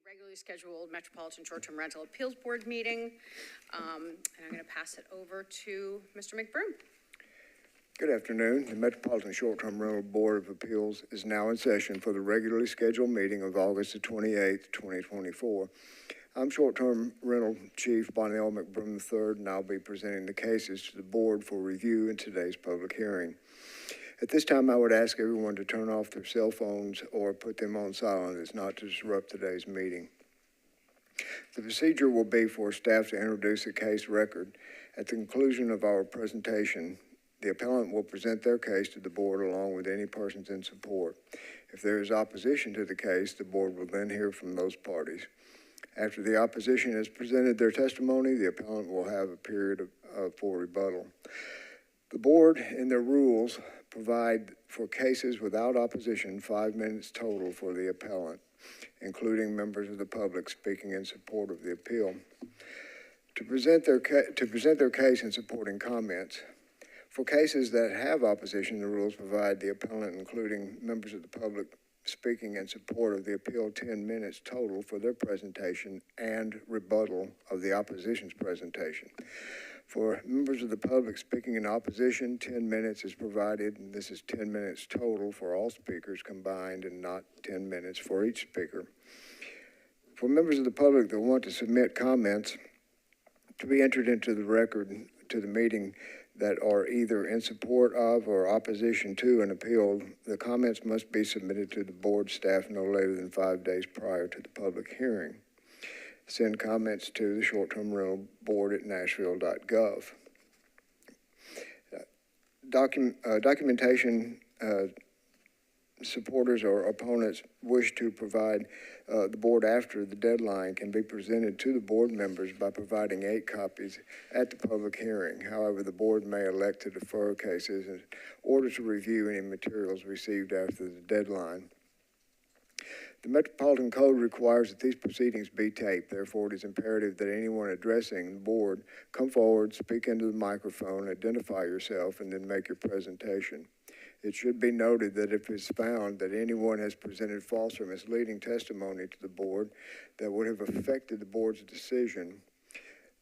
regularly scheduled Metropolitan Short-Term Rental Appeals Board meeting. And I'm going to pass it over to Mr. McBroom. Good afternoon. The Metropolitan Short-Term Rental Board of Appeals is now in session for the regularly scheduled meeting of August the 28th, 2024. I'm Short-Term Rental Chief Bonnell McBroom III, and I'll be presenting the cases to the board for review in today's public hearing. At this time, I would ask everyone to turn off their cell phones or put them on silent as not to disrupt today's meeting. The procedure will be for staff to introduce a case record. At the conclusion of our presentation, the appellant will present their case to the board along with any persons in support. If there is opposition to the case, the board will then hear from those parties. After the opposition has presented their testimony, the appellant will have a period for rebuttal. The board, in their rules, provide for cases without opposition 5 minutes total for the appellant, including members of the public speaking in support of the appeal. To present their case and supporting comments, for cases that have opposition, the rules provide the appellant, including members of the public speaking in support of the appeal, 10 minutes total for their presentation and rebuttal of the opposition's presentation. For members of the public speaking in opposition, 10 minutes is provided, and this is 10 minutes total for all speakers combined and not 10 minutes for each speaker. For members of the public that want to submit comments to be entered into the record to the meeting that are either in support of or opposition to an appeal, the comments must be submitted to the board staff no later than 5 days prior to the public hearing. Send comments to the short-term rental board at nashville.gov. Documentation supporters or opponents wish to provide the board after the deadline can be presented to the board members by providing 8 copies at the public hearing. However, the board may elect to defer cases in order to review any materials received after the deadline. The Metropolitan Code requires that these proceedings be taped. Therefore, it is imperative that anyone addressing the board come forward, speak into the microphone, identify yourself, and then make your presentation. It should be noted that if it's found that anyone has presented false or misleading testimony to the board that would have affected the board's decision,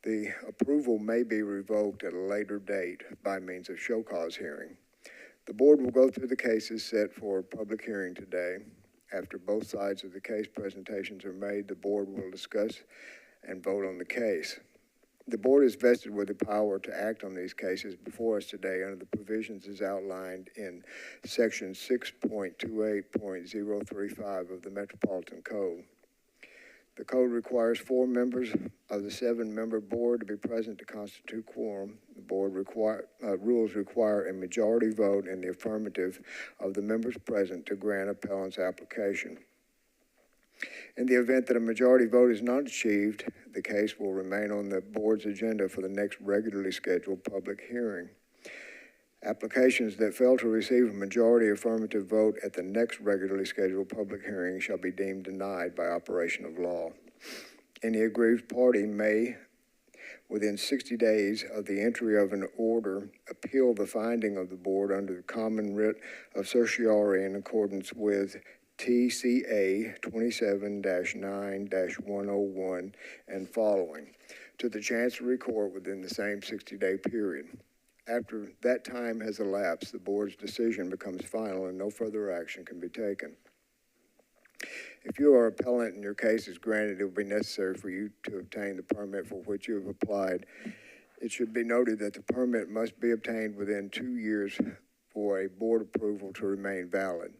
the approval may be revoked at a later date by means of show cause hearing. The board will go through the cases set for public hearing today. After both sides of the case presentations are made, the board will discuss and vote on the case. The board is vested with the power to act on these cases before us today under the provisions as outlined in section 6.28.035 of the Metropolitan Code. The code requires 4 members of the 7-member board to be present to constitute quorum. The board rules require a majority vote in the affirmative of the members present to grant appellant's application. In the event that a majority vote is not achieved, the case will remain on the board's agenda for the next regularly scheduled public hearing. Applications that fail to receive a majority affirmative vote at the next regularly scheduled public hearing shall be deemed denied by operation of law. Any aggrieved party may, within 60 days of the entry of an order, appeal the finding of the board under the common writ of certiorari in accordance with TCA 27-9-101 and following to the Chancery Court within the same 60-day period. After that time has elapsed, the board's decision becomes final and no further action can be taken. If you are appellant and your case is granted, it will be necessary for you to obtain the permit for which you have applied. It should be noted that the permit must be obtained within 2 years for a board approval to remain valid.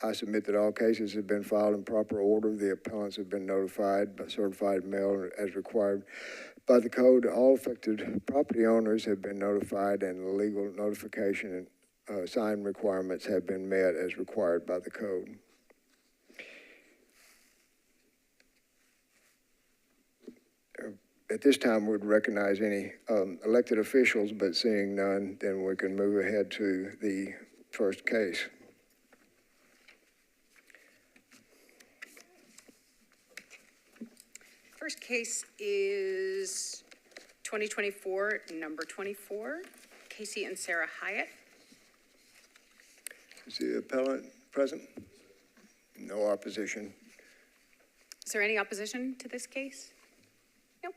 I submit that all cases have been filed in proper order. The appellants have been notified by certified mail as required by the code. All affected property owners have been notified, and the legal notification and sign requirements have been met as required by the code. At this time, we'd recognize any elected officials, but seeing none, then we can move ahead to the first case. First case is 2024, number 24, Casey and Sarah Hyatt. Is the appellant present? No opposition. Is there any opposition to this case? Nope.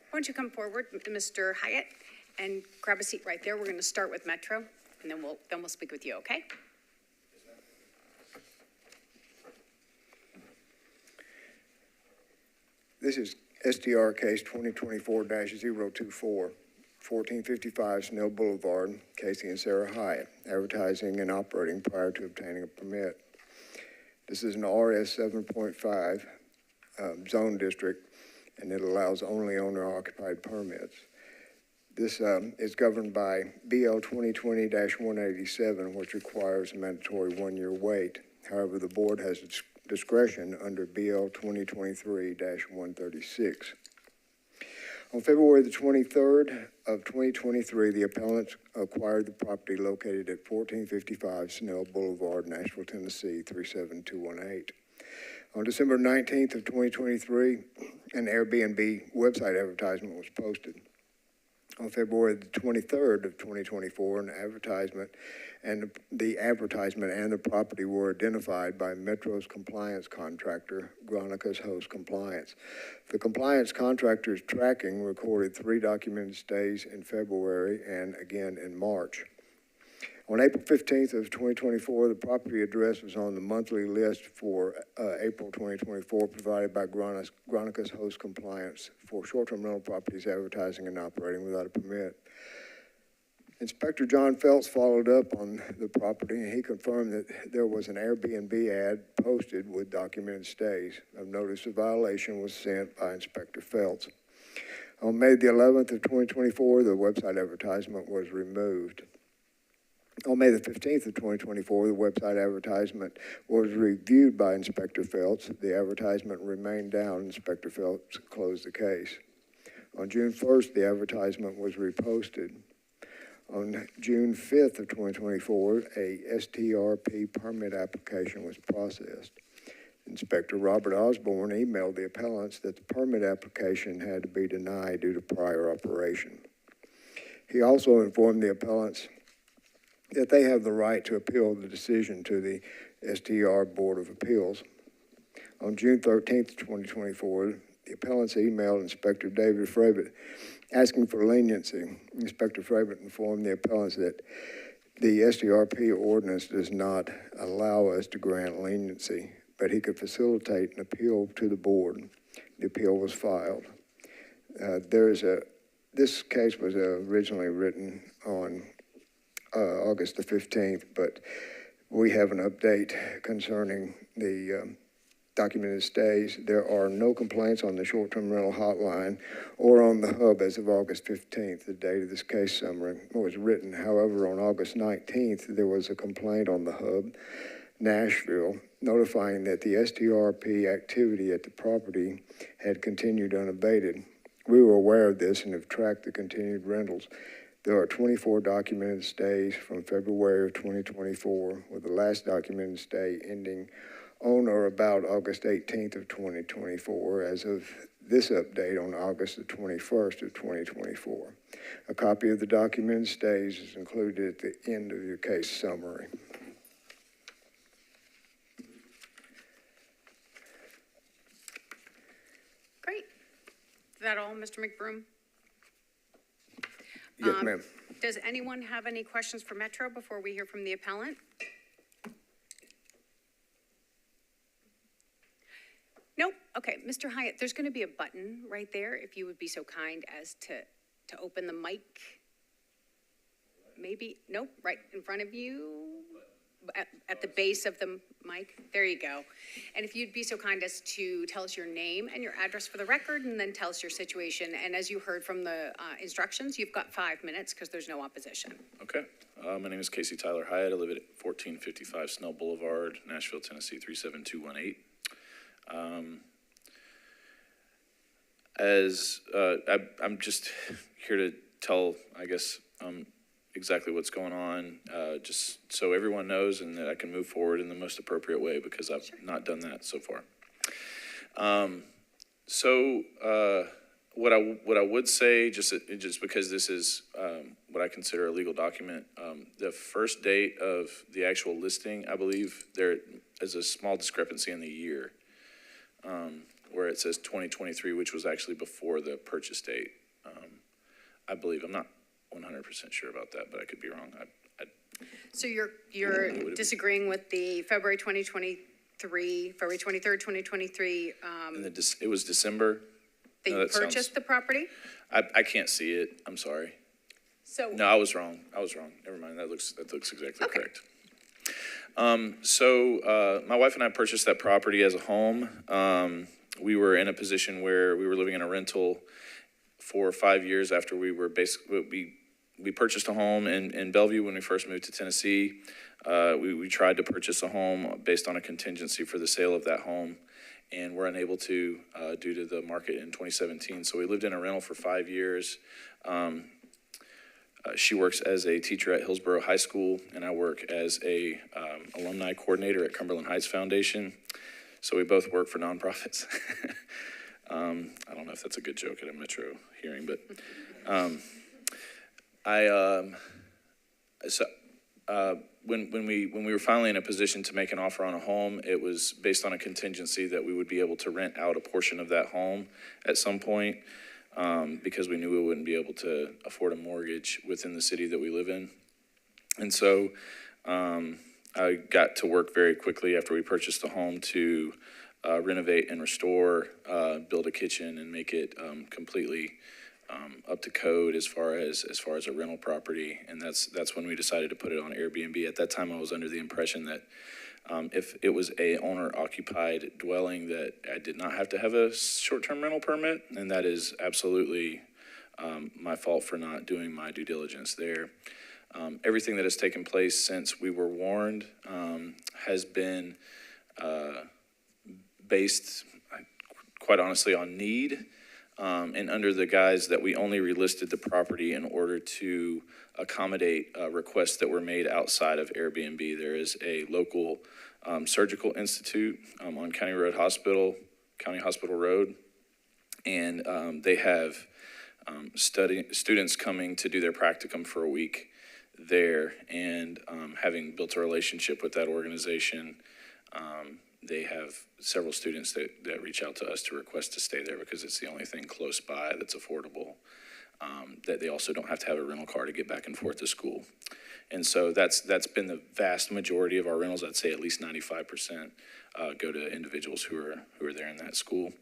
Why don't you come forward, Mr. Hyatt, and grab a seat right there. We're going to start with Metro, and then we'll speak with you, okay? This is STR case 2024-024, 1455 Snell Boulevard, Casey and Sarah Hyatt, advertising and operating prior to obtaining a permit. This is an RS 7.5 zone district, and it allows only owner-occupied permits. This is governed by BL 2020-187, which requires a mandatory one-year wait. However, the board has discretion under BL 2023-136. On February the 23rd of 2023, the appellant acquired the property located at 1455 Snell Boulevard, Nashville, Tennessee, 37218. On December 19th of 2023, an Airbnb website advertisement was posted. On February the 23rd of 2024, an advertisement and the property were identified by Metro's compliance contractor, Gronica's Host Compliance. The compliance contractor's tracking recorded 3 documented stays in February and again in March. On April 15th of 2024, the property address was on the monthly list for April 2024 provided by Gronica's Host Compliance for short-term rental properties advertising and operating without a permit. Inspector John Phelps followed up on the property, and he confirmed that there was an Airbnb ad posted with documented stays. A notice of violation was sent by Inspector Phelps. On May the 11th of 2024, the website advertisement was removed. On May the 15th of 2024, the website advertisement was reviewed by Inspector Phelps. The advertisement remained down. Inspector Phelps closed the case. On June 1st, the advertisement was reposted. On June 5th of 2024, a STRP permit application was processed. Inspector Robert Osborne emailed the appellants that the permit application had to be denied due to prior operation. He also informed the appellants that they have the right to appeal the decision to the STR Board of Appeals. On June 13th, 2024, the appellants emailed Inspector David Frabitt asking for leniency. Inspector Frabitt informed the appellants that the STRP ordinance does not allow us to grant leniency, but he could facilitate an appeal to the board. The appeal was filed. This case was originally written on August the 15th, but we have an update concerning the documented stays. There are no complaints on the short-term rental hotline or on the hub as of August 15th, the date of this case summary was written. However, on August 19th, there was a complaint on the hub, Nashville, notifying that the STRP activity at the property had continued unabated. We were aware of this and have tracked the continued rentals. There are 24 documented stays from February of 2024, with the last documented stay ending on or about August 18th of 2024, as of this update on August the 21st of 2024. A copy of the documented stays is included at the end of your case summary. Great. Is that all, Mr. McBroom? Yes, ma'am. Does anyone have any questions for Metro before we hear from the appellant? Nope. Okay, Mr. Hyatt, there's going to be a button right there, if you would be so kind as to open the mic. Maybe, nope, right in front of you, at the base of the mic. There you go. And if you'd be so kind as to tell us your name and your address for the record, and then tell us your situation. And as you heard from the instructions, you've got 5 minutes because there's no opposition. Okay. My name is Casey Tyler Hyatt. I live at 1455 Snell Boulevard, Nashville, Tennessee, 37218. I'm just here to tell, I guess, exactly what's going on, just so everyone knows and that I can move forward in the most appropriate way, because I've not done that so far. What I would say, just because this is what I consider a legal document, the first date of the actual listing, I believe there is a small discrepancy in the year. where it says 2023, which was actually before the purchase date. I believe, I'm not 100% sure about that, but I could be wrong. So you're disagreeing with the February 2023, February 23rd, 2023, It was December. that No, you that sounds- purchased the property? I can't see it. I'm sorry. So. No, I was wrong. Never mind. That looks exactly Okay. correct. My wife and I purchased that property as a home. We were in a position where we were living in a rental for 5 years after we purchased a home in Bellevue when we first moved to Tennessee. We tried to purchase a home based on a contingency for the sale of that home, and were unable to due to the market in 2017. So we lived in a rental for 5 years. She works as a teacher at Hillsborough High School, and I work as a alumni coordinator at Cumberland Heights Foundation. So we both work for nonprofits. I don't know if that's a good joke at a Metro hearing, but when we were finally in a position to make an offer on a home, it was based on a contingency that we would be able to rent out a portion of that home at some point. Because we knew we wouldn't be able to afford a mortgage within the city that we live in. And so I got to work very quickly after we purchased the home to renovate and restore, build a kitchen and make it completely up to code as far as a rental property. And that's when we decided to put it on Airbnb. At that time, I was under the impression that if it was a owner-occupied dwelling, that I did not have to have a short-term rental permit, and that is absolutely my fault for not doing my due diligence there. Everything that has taken place since we were warned has been based, quite honestly, on need, and under the guise that we only relisted the property in order to accommodate requests that were made outside of Airbnb. There is a local surgical institute on County Hospital Road, and they have students coming to do their practicum for a week there, and having built a relationship with that organization, they have several students that reach out to us to request to stay there because it's the only thing close by that's affordable. That they also don't have to have a rental car to get back and forth to school. And so that's been the vast majority of our rentals. I'd say at least 95% go to individuals who are there in that school.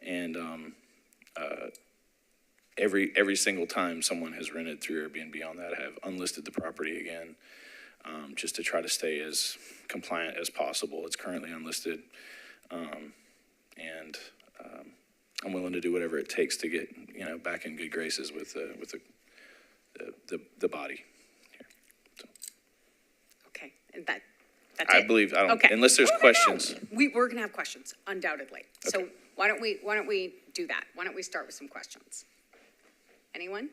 And every single time someone has rented through Airbnb on that, have unlisted the property again, just to try to stay as compliant as possible. It's currently unlisted, and I'm willing to do whatever it takes to get back in good graces with the body here. So. Okay, and that's I it? believe I don't. Okay. Unless there's questions. We're gonna have questions, undoubtedly. Okay. So why don't we do that? Why don't we start with some questions? Anyone?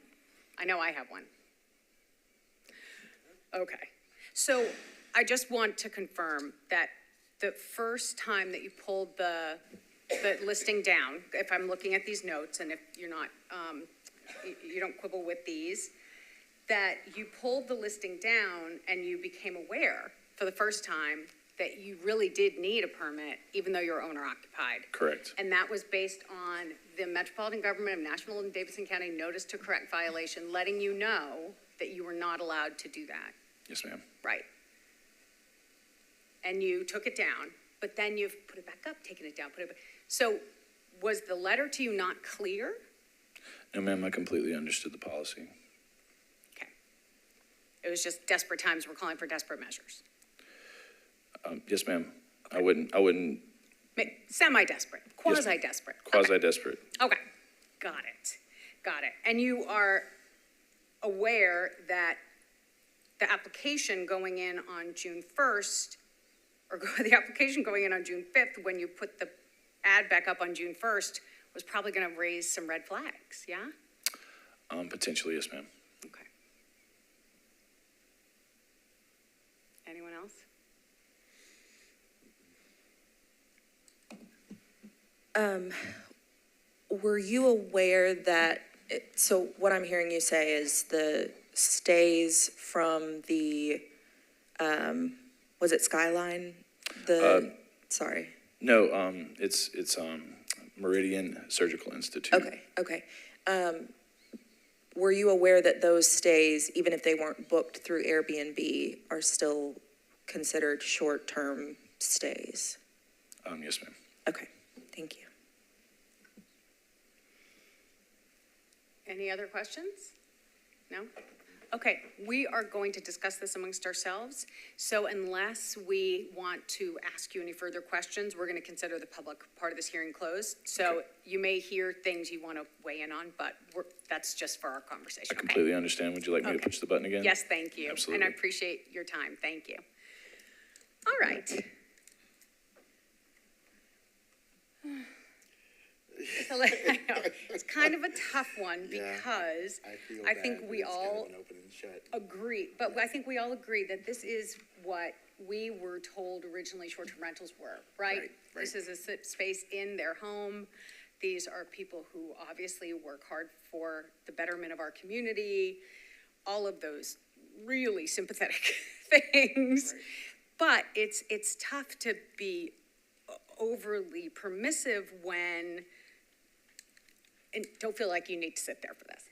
I know I have one. Okay, so I just want to confirm that the first time that you pulled the listing down, if I'm looking at these notes, and if you're not, you don't quibble with these, that you pulled the listing down and you became aware for the first time that you really did need a permit, even though you're owner occupied. Correct. And that was based on the Metropolitan Government of Nashville and Davidson County notice to correct violation, letting you know that you were not allowed to do that. Yes, ma'am. Right. And you took it down, but then you've put it back up, taken it down, put it back. So was the letter to you not clear? No, ma'am, I completely understood the policy. Okay. It was just desperate times. We're calling for desperate measures. Yes, ma'am. I wouldn't. Semi-desperate, quasi-desperate. Quasi-desperate. Okay, got it. And you are aware that the application going in on June 1st, or the application going in on June 5th, when you put the ad back up on June 1st, was probably going to raise some red flags, yeah? Potentially, yes, ma'am. Okay. Anyone else? Were you aware that, so what I'm hearing you say is the stays from the, was it Skyline? Sorry. No, it's Meridian Surgical Institute. Okay. Were you aware that those stays, even if they weren't booked through Airbnb, are still considered short-term stays? Yes, ma'am. Okay, thank you. Any other questions? No? Okay, we are going to discuss this amongst ourselves. So unless we want to ask you any further questions, we're going to consider the public part of this hearing closed. So you may hear things you want to weigh in on, but that's just for our conversation. I completely understand. Would you like me to push the button again? Yes, thank you. Absolutely. And I appreciate your time. Thank you. All right. So, I know, it's kind of a tough one because I think we all agree, but I think we all agree that this is what we were told originally short-term rentals were, right? This is a space in their home. These are people who obviously work hard for the betterment of our community, all of those really sympathetic things. But it's tough to be overly permissive when, and don't feel like you need to sit there for this.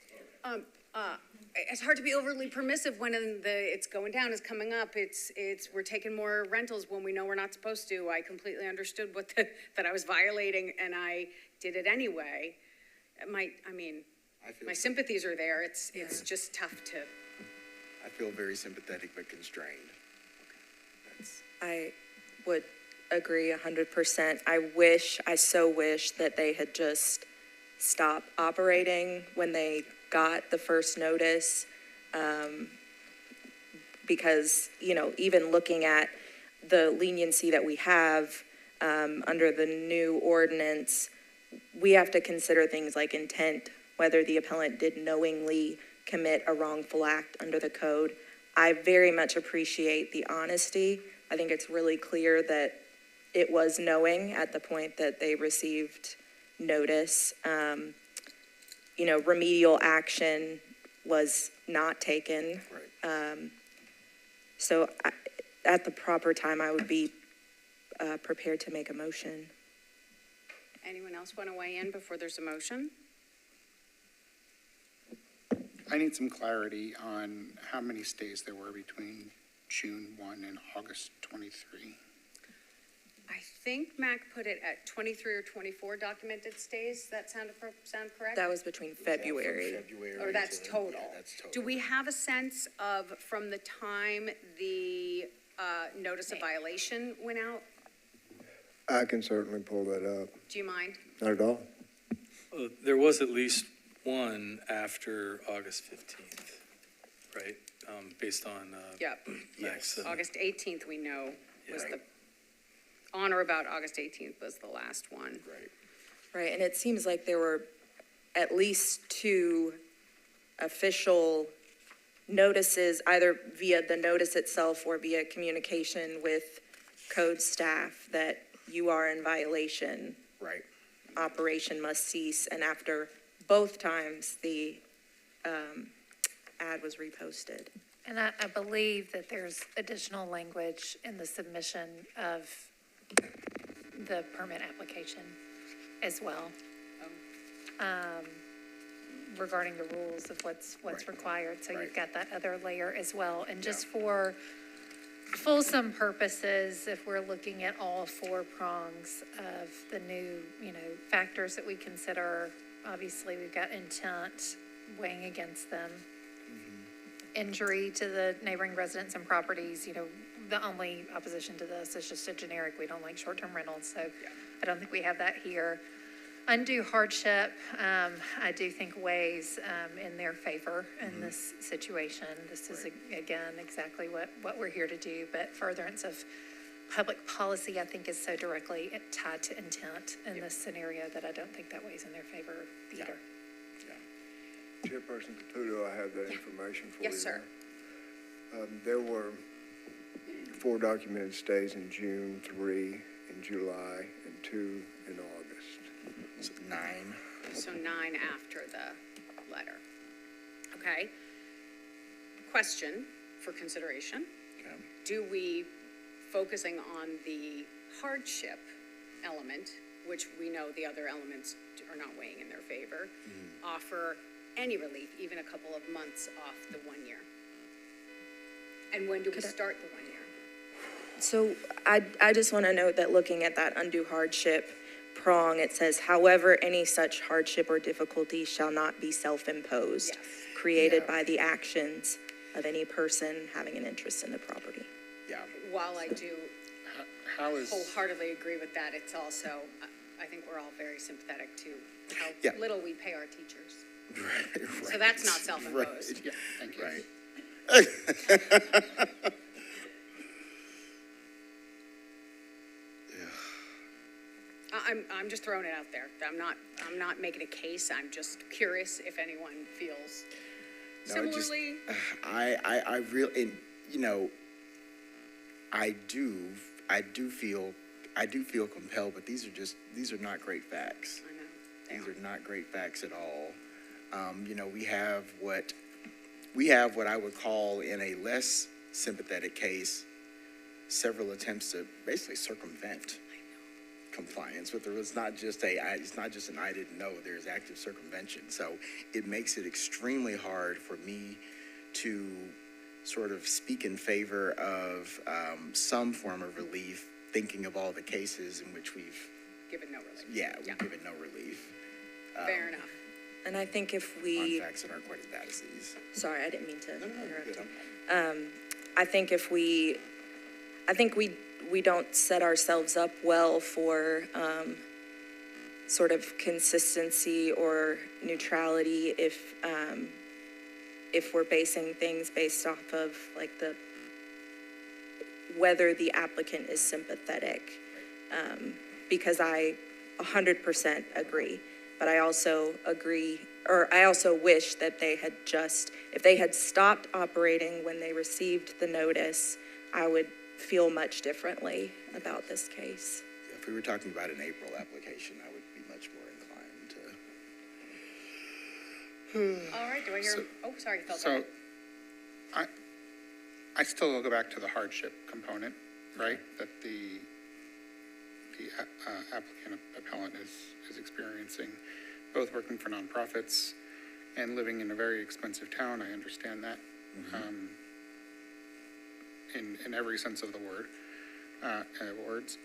It's hard to be overly permissive when it's going down, it's coming up, we're taking more rentals when we know we're not supposed to. I completely understood that I was violating, and I did it anyway. My sympathies are there. It's just tough to. I feel very sympathetic but constrained. I would agree 100%. I so wish that they had just stopped operating when they got the first notice. Because, even looking at the leniency that we have under the new ordinance, we have to consider things like intent, whether the appellant did knowingly commit a wrongful act under the code. I very much appreciate the honesty. I think it's really clear that it was knowing at the point that they received notice. Remedial action was not taken. So at the proper time, I would be prepared to make a motion. Anyone else want to weigh in before there's a motion? I need some clarity on how many stays there were between June 1 and August 23. I think Mac put it at 23 or 24 documented stays. That sound correct? That was between February. Or that's total. Yeah, that's total. Do we have a sense of, from the time the notice of violation went out? I can certainly pull that up. Do you mind? Not at all. There was at least one after August 15th, right? Based on Yep. Max. August 18th, we know, was on or about August 18th was the last one. Right, and it seems like there were at least 2 official notices, either via the notice itself or via communication with code staff, that you are in violation. Right. Operation must cease, and after both times, the ad was reposted. And I believe that there's additional language in the submission of the permit application as well. Regarding the rules of what's required. So you've got that other layer as well. And just for fulsome purposes, if we're looking at all 4 prongs of the new, factors that we consider, obviously we've got intent weighing against them. Injury to the neighboring residents and properties, the only opposition to this is just a generic, we don't like short-term rentals, so I don't think we have that here. Undue hardship, I do think weighs in their favor in this situation. This is, again, exactly what we're here to do, but furtherance of public policy, I think, is so directly tied to intent in this scenario that I don't think that weighs in their favor either. Chairperson Caputo, I have that information for you. Yes, sir. There were 4 documented stays in June, 3 in July, and 2 in August. So 9. So 9 after the letter. Okay. Question for consideration. Okay. Do we, focusing on the hardship element, which we know the other elements are not weighing in their favor, offer any relief, even a couple of months off the 1 year? And when do we start the 1 year? So I just want to note that looking at that undue hardship prong, it says, however, any such hardship or difficulty shall not be self-imposed, Yes. created by the actions of any person having an interest in the property. Yeah. While I do How is, wholeheartedly agree with that, it's also, I think we're all very sympathetic to how Yeah. little we pay our teachers. Right. So that's not self-imposed. yeah, thank you. Right. I'm just throwing it out there. I'm not making a case. I'm just curious if anyone feels No, it just- similarly. I really, you know, I do feel compelled, but these are not great facts. I know, they These are. are not great facts at all. You know, we have what I would call, in a less sympathetic case, several attempts to basically circumvent compliance with the, it's not just an I didn't know, there's active circumvention. So it makes it extremely hard for me to sort of speak in favor of some form of relief, thinking of all the cases in which we've, Given no relief. we've given no relief. Fair enough. And I think if On we, facts that aren't quite as bad as these. sorry, I didn't mean to interrupt good. you. I think we don't set ourselves up well for sort of consistency or neutrality if we're basing things based off of like whether the applicant is sympathetic. Because I 100% agree, but I also agree, or I also wish that if they had stopped operating when they received the notice, I would feel much differently about this case. If we were talking about an April application, I would be much more inclined to. All right, do I hear, sorry, you felt So, I still will go back to the hardship component, right? That the appellant is experiencing, both working for nonprofits and living in a very expensive town. I understand that. In every sense of the word, words.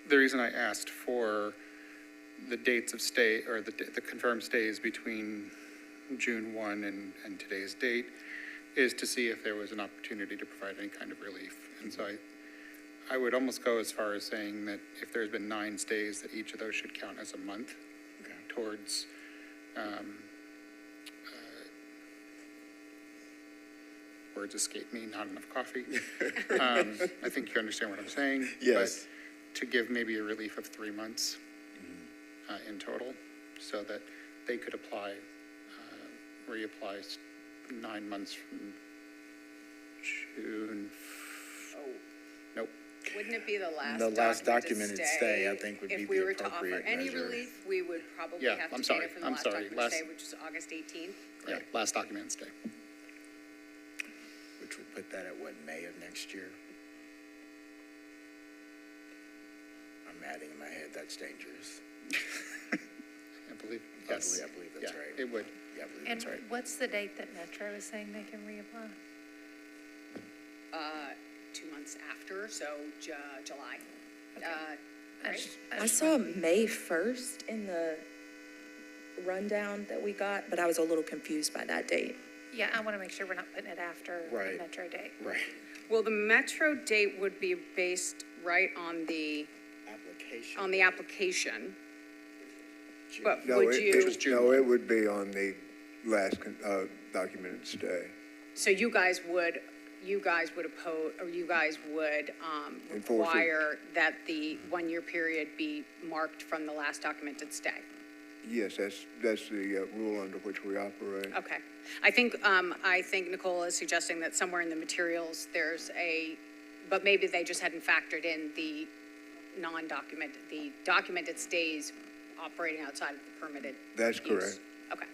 The reason I asked for the dates of stay, or the confirmed stays between June 1 and today's date, is to see if there was an opportunity to provide any kind of relief. And so I would almost go as far as saying that if there's been 9 stays, that each of those should count as a month towards words escape me, not enough coffee. I think you understand what I'm saying. Yes. But to give maybe a relief of 3 months in total, so that they could apply, reapply 9 months from June. Nope. Wouldn't it be the The last documented documented stay, I think, would be If we the were to offer appropriate any measure. relief, we would probably Yeah, have I'm to date sorry, it from the I'm last sorry, documented last- stay, which is August 18th. Yeah, last documented stay. Which would put that at what, May of next year? I'm adding in my head, that's dangerous. I believe, yes. I believe that's Yeah, right. it would. Yeah, I believe And that's right. what's the date that Metro is saying they can reapply? 2 months after, so July. Right? I saw May 1st in the rundown that we got, but I was a little confused by that date. Yeah, I want to make sure we're not putting it after the Right. Metro date. Right. Well, the Metro date would be based right on the application, but No, would it you, was June. no, it would be on the last documented stay. so you guys would oppose, or you guys would Enforce it. require that the 1 year period be marked from the last documented stay? Yes, that's the rule under which we operate. Okay. I think Nicole is suggesting that somewhere in the materials, but maybe they just hadn't factored in the the documented stays operating outside of the permitted That's use. correct. Okay.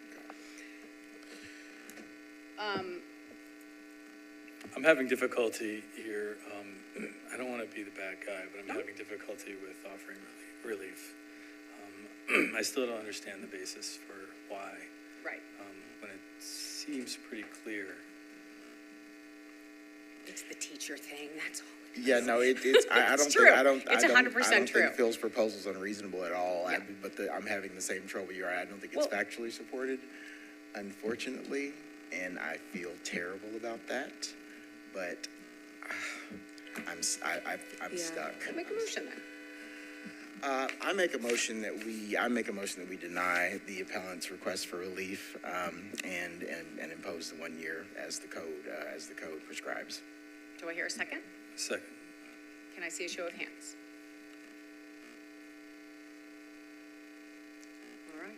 I'm having difficulty here. I don't want to be the bad guy, but I'm having difficulty with offering relief. I still don't understand the basis for why, Right. when it seems pretty clear. It's the teacher thing, that's all. Yeah, no, it's, I don't true. think, I don't, It's I don't, 100% I don't true. think Phil's proposal's unreasonable at all. Yeah. I'm having the same trouble you're at. I don't think it's Well- factually supported, unfortunately, and I feel terrible about that. But I'm Yeah. stuck. Make a motion then. I make a motion that we deny the appellant's request for relief, and impose the 1 year as the code prescribes. Do I hear a second? Second. Can I see a show of hands? All right.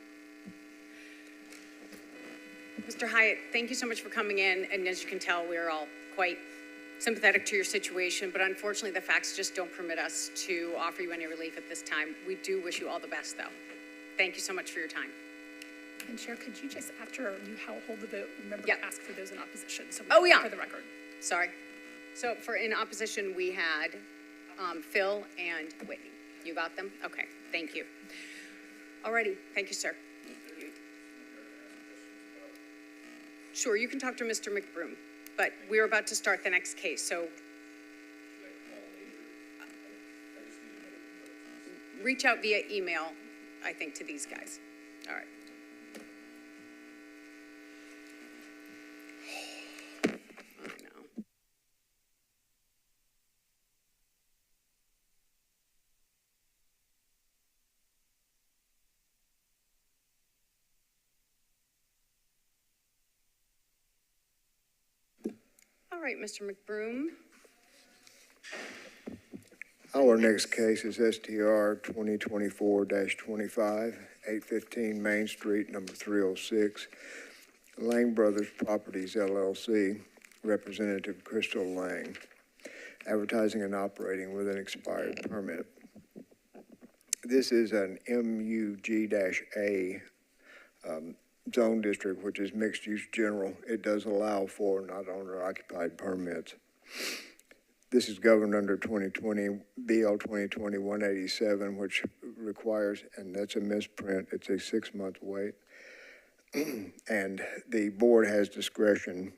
Mr. Hyatt, thank you so much for coming in, and as you can tell, we're all quite sympathetic to your situation, but unfortunately, the facts just don't permit us to offer you any relief at this time. We do wish you all the best, though. Thank you so much for your time. And Chair, could you just, after you hold the vote, remember Yep. to ask for those in opposition? So Oh, we yeah. For the record. Sorry. So in opposition, we had Phil and Whitney. You got them? Okay, thank you. Alrighty, thank you, sir. Sure, you can talk to Mr. McBroom, but we're about to start the next case, so. Reach out via email, I think, to these guys. All right. I know. All right, Mr. McBroom. Our next case is STR 2024-25, 815 Main Street, number 306, Lang Brothers Properties LLC, Representative Crystal Lang, advertising and operating with an expired permit. This is an MUG-A zone district, which is mixed-use general. It does allow for not owner-occupied permits. This is governed under 2020, BL 2020-187, which requires, and that's a misprint, it's a 6-month wait. And the board has discretion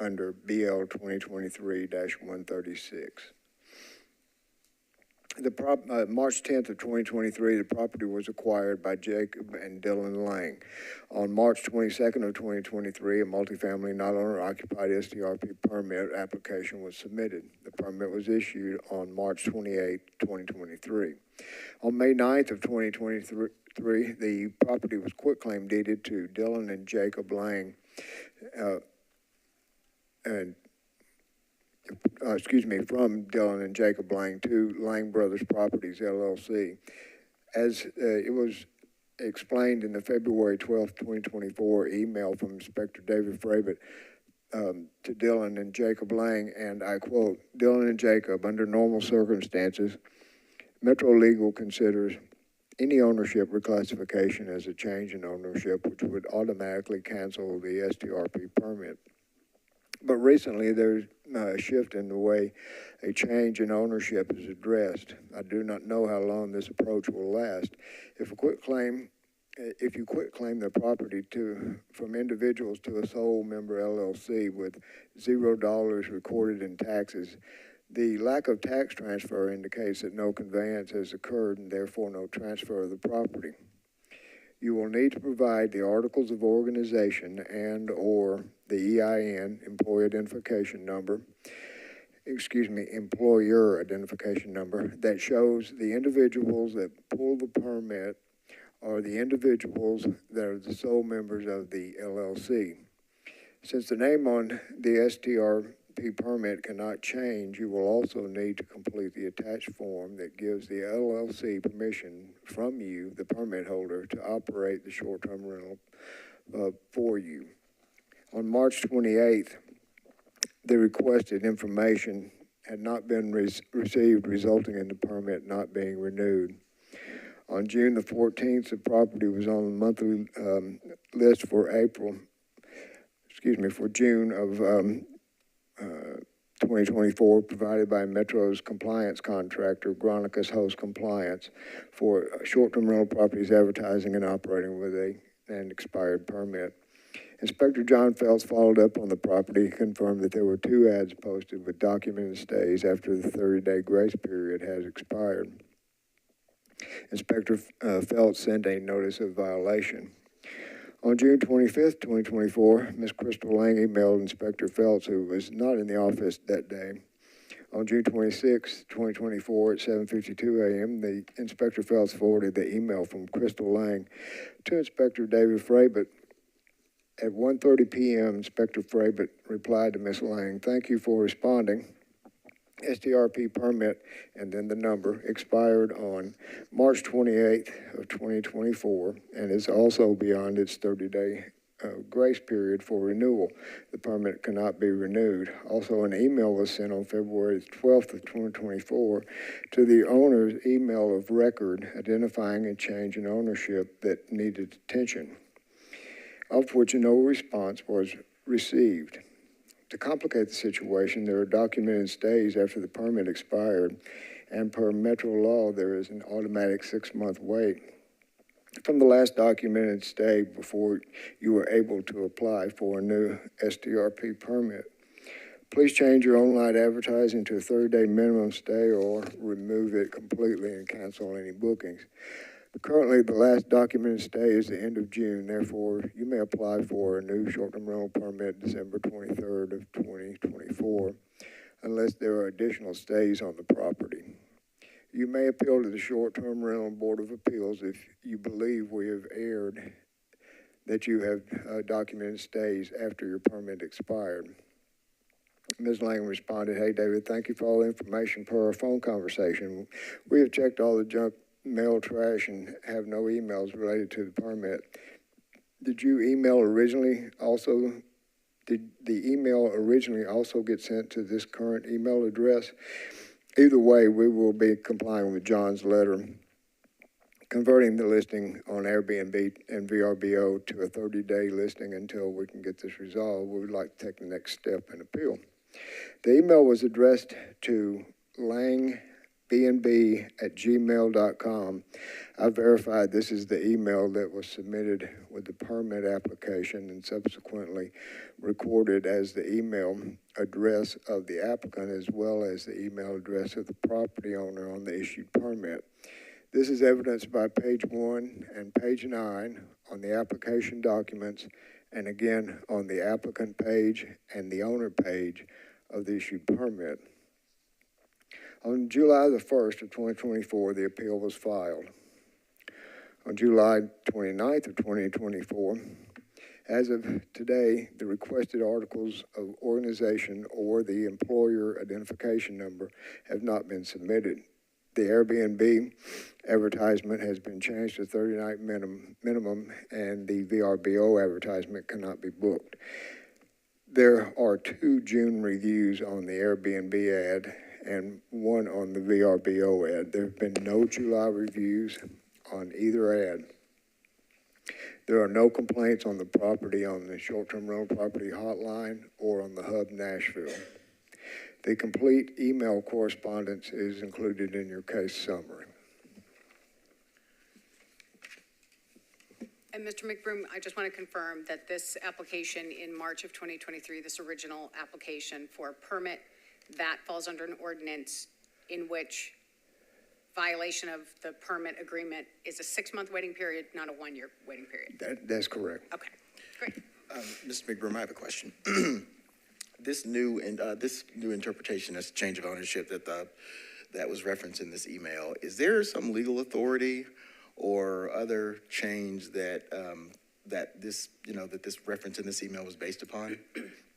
under BL 2023-136. March 10th of 2023, the property was acquired by Jacob and Dylan Lang. On March 22nd of 2023, a multifamily not owner-occupied STRP permit application was submitted. The permit was issued on March 28, 2023. On May 9th of 2023, the property was quitclaim deeded to Dylan and Jacob Lang, from Dylan and Jacob Lang to Lang Brothers Properties LLC. As it was explained in the February 12, 2024 email from Inspector David Frabit to Dylan and Jacob Lang, and I quote, "Dylan and Jacob, under normal circumstances, Metro Legal considers any ownership reclassification as a change in ownership, which would automatically cancel the STRP permit. But recently, there's a shift in the way a change in ownership is addressed. I do not know how long this approach will last. If you quit claim the property from individuals to a sole member LLC with $0 recorded in taxes, the lack of tax transfer indicates that no conveyance has occurred and therefore no transfer of the property. You will need to provide the articles of organization and/or the EIN, employer identification number that shows the individuals that pull the permit are the individuals that are the sole members of the LLC. Since the name on the STRP permit cannot change, you will also need to complete the attached form that gives the LLC permission from you, the permit holder, to operate the short-term rental for you. On March 28th, the requested information had not been received, resulting in the permit not being renewed. On June the 14th, the property was on the monthly list for June of 2024, provided by Metro's compliance contractor, Gronicus Host Compliance, for short-term rental properties advertising and operating with an expired permit. Inspector John Phelps followed up on the property, confirmed that there were 2 ads posted with documented stays after the 30-day grace period has expired. Inspector Phelps sent a notice of violation. On June 25th, 2024, Ms. Crystal Lang emailed Inspector Phelps, who was not in the office that day. On June 26th, 2024, at 7:52 a.m., the Inspector Phelps forwarded the email from Crystal Lang to Inspector David Frabet. At 1:30 p.m., Inspector Frabet replied to Ms. Lang, "Thank you for responding. STRP permit," and then the number, expired on March 28th of 2024 and is also beyond its 30-day grace period for renewal. The permit cannot be renewed. Also, an email was sent on February 12th of 2024 to the owner's email of record identifying a change in ownership that needed attention, of which no response was received. To complicate the situation, there are documented stays after the permit expired, and per Metro law, there is an automatic 6-month wait from the last documented stay before you were able to apply for a new STRP permit. Please change your online advertising to a 30-day minimum stay or remove it completely and cancel any bookings. Currently, the last documented stay is the end of June. Therefore, you may apply for a new short-term rental permit December 23rd of 2024, unless there are additional stays on the property. You may appeal to the Short-Term Rental Board of Appeals if you believe we have erred that you have documented stays after your permit expired. Ms. Lang responded, "Hey, David, thank you for all the information per our phone conversation. We have checked all the junk mail, trash, and have no emails related to the permit. Did the email originally also get sent to this current email address? Either way, we will be complying with John's letter, converting the listing on Airbnb and VRBO to a 30-day listing until we can get this resolved. We would like to take the next step and appeal." The email was addressed to langbnb@gmail.com. I verified this is the email that was submitted with the permit application and subsequently recorded as the email address of the applicant as well as the email address of the property owner on the issued permit. This is evidenced by page 1 and page 9 on the application documents, and again on the applicant page and the owner page of the issued permit. On July the 1st of 2024, the appeal was filed. On July 29th of 2024, as of today, the requested articles of organization or the employer identification number have not been submitted. The Airbnb advertisement has been changed to 30-night minimum, and the VRBO advertisement cannot be booked. There are 2 June reviews on the Airbnb ad and 1 on the VRBO ad. There have been no July reviews on either ad. There are no complaints on the property on the short-term rental property hotline or on the hub Nashville. The complete email correspondence is included in your case summary. And Mr. McBroom, I just want to confirm that this application in March of 2023, this original application for a permit, that falls under an ordinance in which violation of the permit agreement is a 6-month waiting period, not a 1-year waiting period. That's correct. Okay, great. Mr. McBroom, I have a question. This new interpretation, this change of ownership that was referenced in this email, is there some legal authority or other change that this reference in this email was based upon?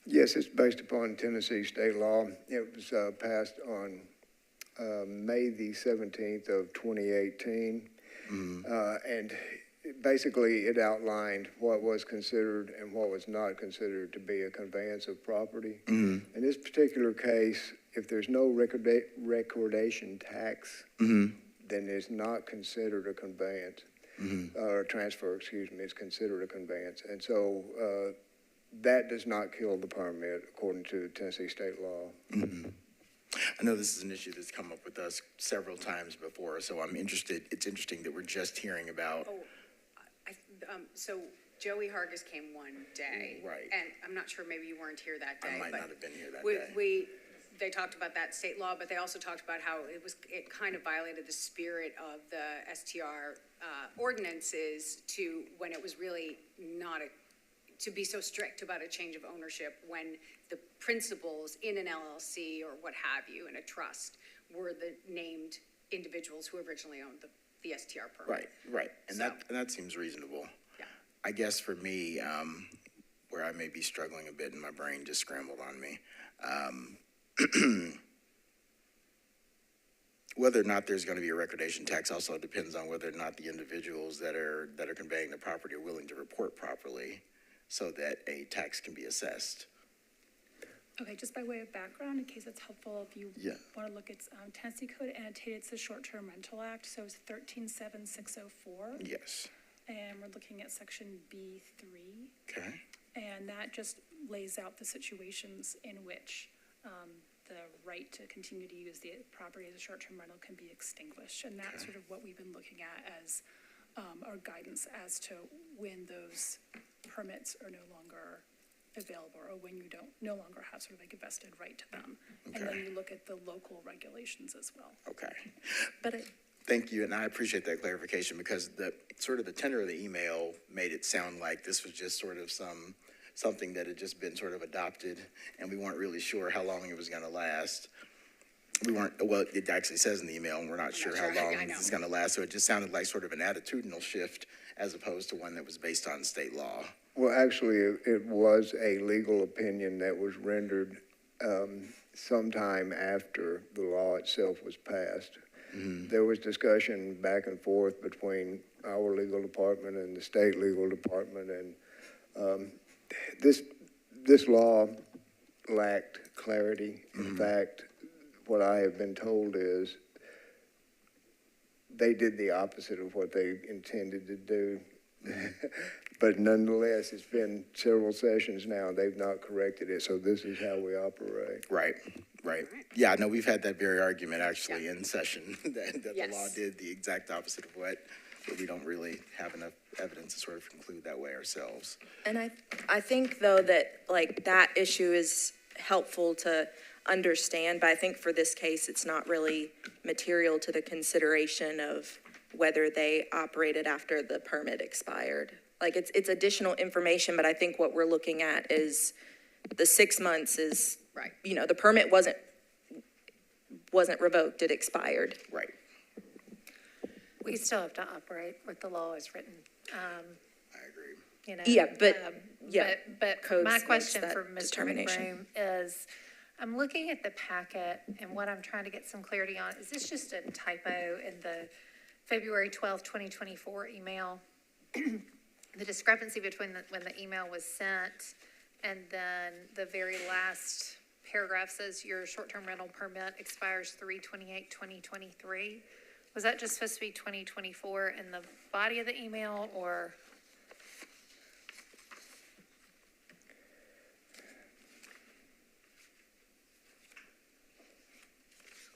Yes, it's based upon Tennessee state law. It was passed on May the 17th of 2018. And basically it outlined what was considered and what was not considered to be a conveyance of property. In this particular case, if there's no recordation tax, then it's not considered a conveyance, or transfer, excuse me, it's considered a conveyance. And so that does not kill the permit according to Tennessee state law. I know this is an issue that's come up with us several times before, so I'm interested, it's interesting that we're just hearing about, So Joey Hargis came one day. Right. And I'm not sure, maybe you weren't here that day. I might but not have been here that we- day. They talked about that state law, but they also talked about how it kind of violated the spirit of the STR ordinances when it was really not to be so strict about a change of ownership when the principals in an LLC or what have you, in a trust, were the named individuals who originally owned the STR permit. Right, and that seems reasonable. Yeah. I guess for me, where I may be struggling a bit and my brain just scrambled on me, whether or not there's going to be a recordation tax also depends on whether or not the individuals that are conveying the property are willing to report properly so that a tax can be assessed. Okay, just by way of background, in case it's helpful, if you Yeah. want to look, it's Tennessee Code annotated, it's the Short-Term Rental Act, so it's 137604. Yes. And we're looking at section B3. Okay. And that just lays out the situations in which the right to continue to use the property as a short-term rental can be extinguished. And that's sort of what we've been looking at as our guidance as to when those permits are no longer available or when you no longer have sort of like a vested right to them. And then you look at the local regulations as well. Okay. But Thank you, and I appreciate that clarification because the tenor of the email made it sound like this was just sort of something that had just been sort of adopted, and we weren't really sure how long it was going to last. Well, it actually says in the email, and we're not sure how long it's going to last, so it just sounded like sort of an attitudinal shift as opposed to one that was based on state law. Well, actually, it was a legal opinion that was rendered sometime after the law itself was passed. There was discussion back and forth between our legal department and the state legal department, and this law lacked clarity. In fact, what I have been told is they did the opposite of what they intended to do. But nonetheless, it's been several sessions now, they've not corrected it, so this is how we operate. Right. Yeah, no, we've had that very argument actually in session, that the law did the exact opposite of what, but we don't really have enough evidence to sort of conclude that way ourselves. And I think though that like that issue is helpful to understand, but I think for this case, it's not really material to the consideration of whether they operated after the permit expired. Like it's additional information, but I think what we're looking at is the 6 months is, Right. The permit wasn't revoked, it expired. Right. We still have to operate with the law as written. I agree. Yeah, but But codes my makes question that for Mr. determination. McBroom is, I'm looking at the packet and what I'm trying to get some clarity on, is this just a typo in the February 12th, 2024 email? The discrepancy between when the email was sent and then the very last paragraph says your short-term rental permit expires 3/28/2023. Was that just supposed to be 2024 in the body of the email, or?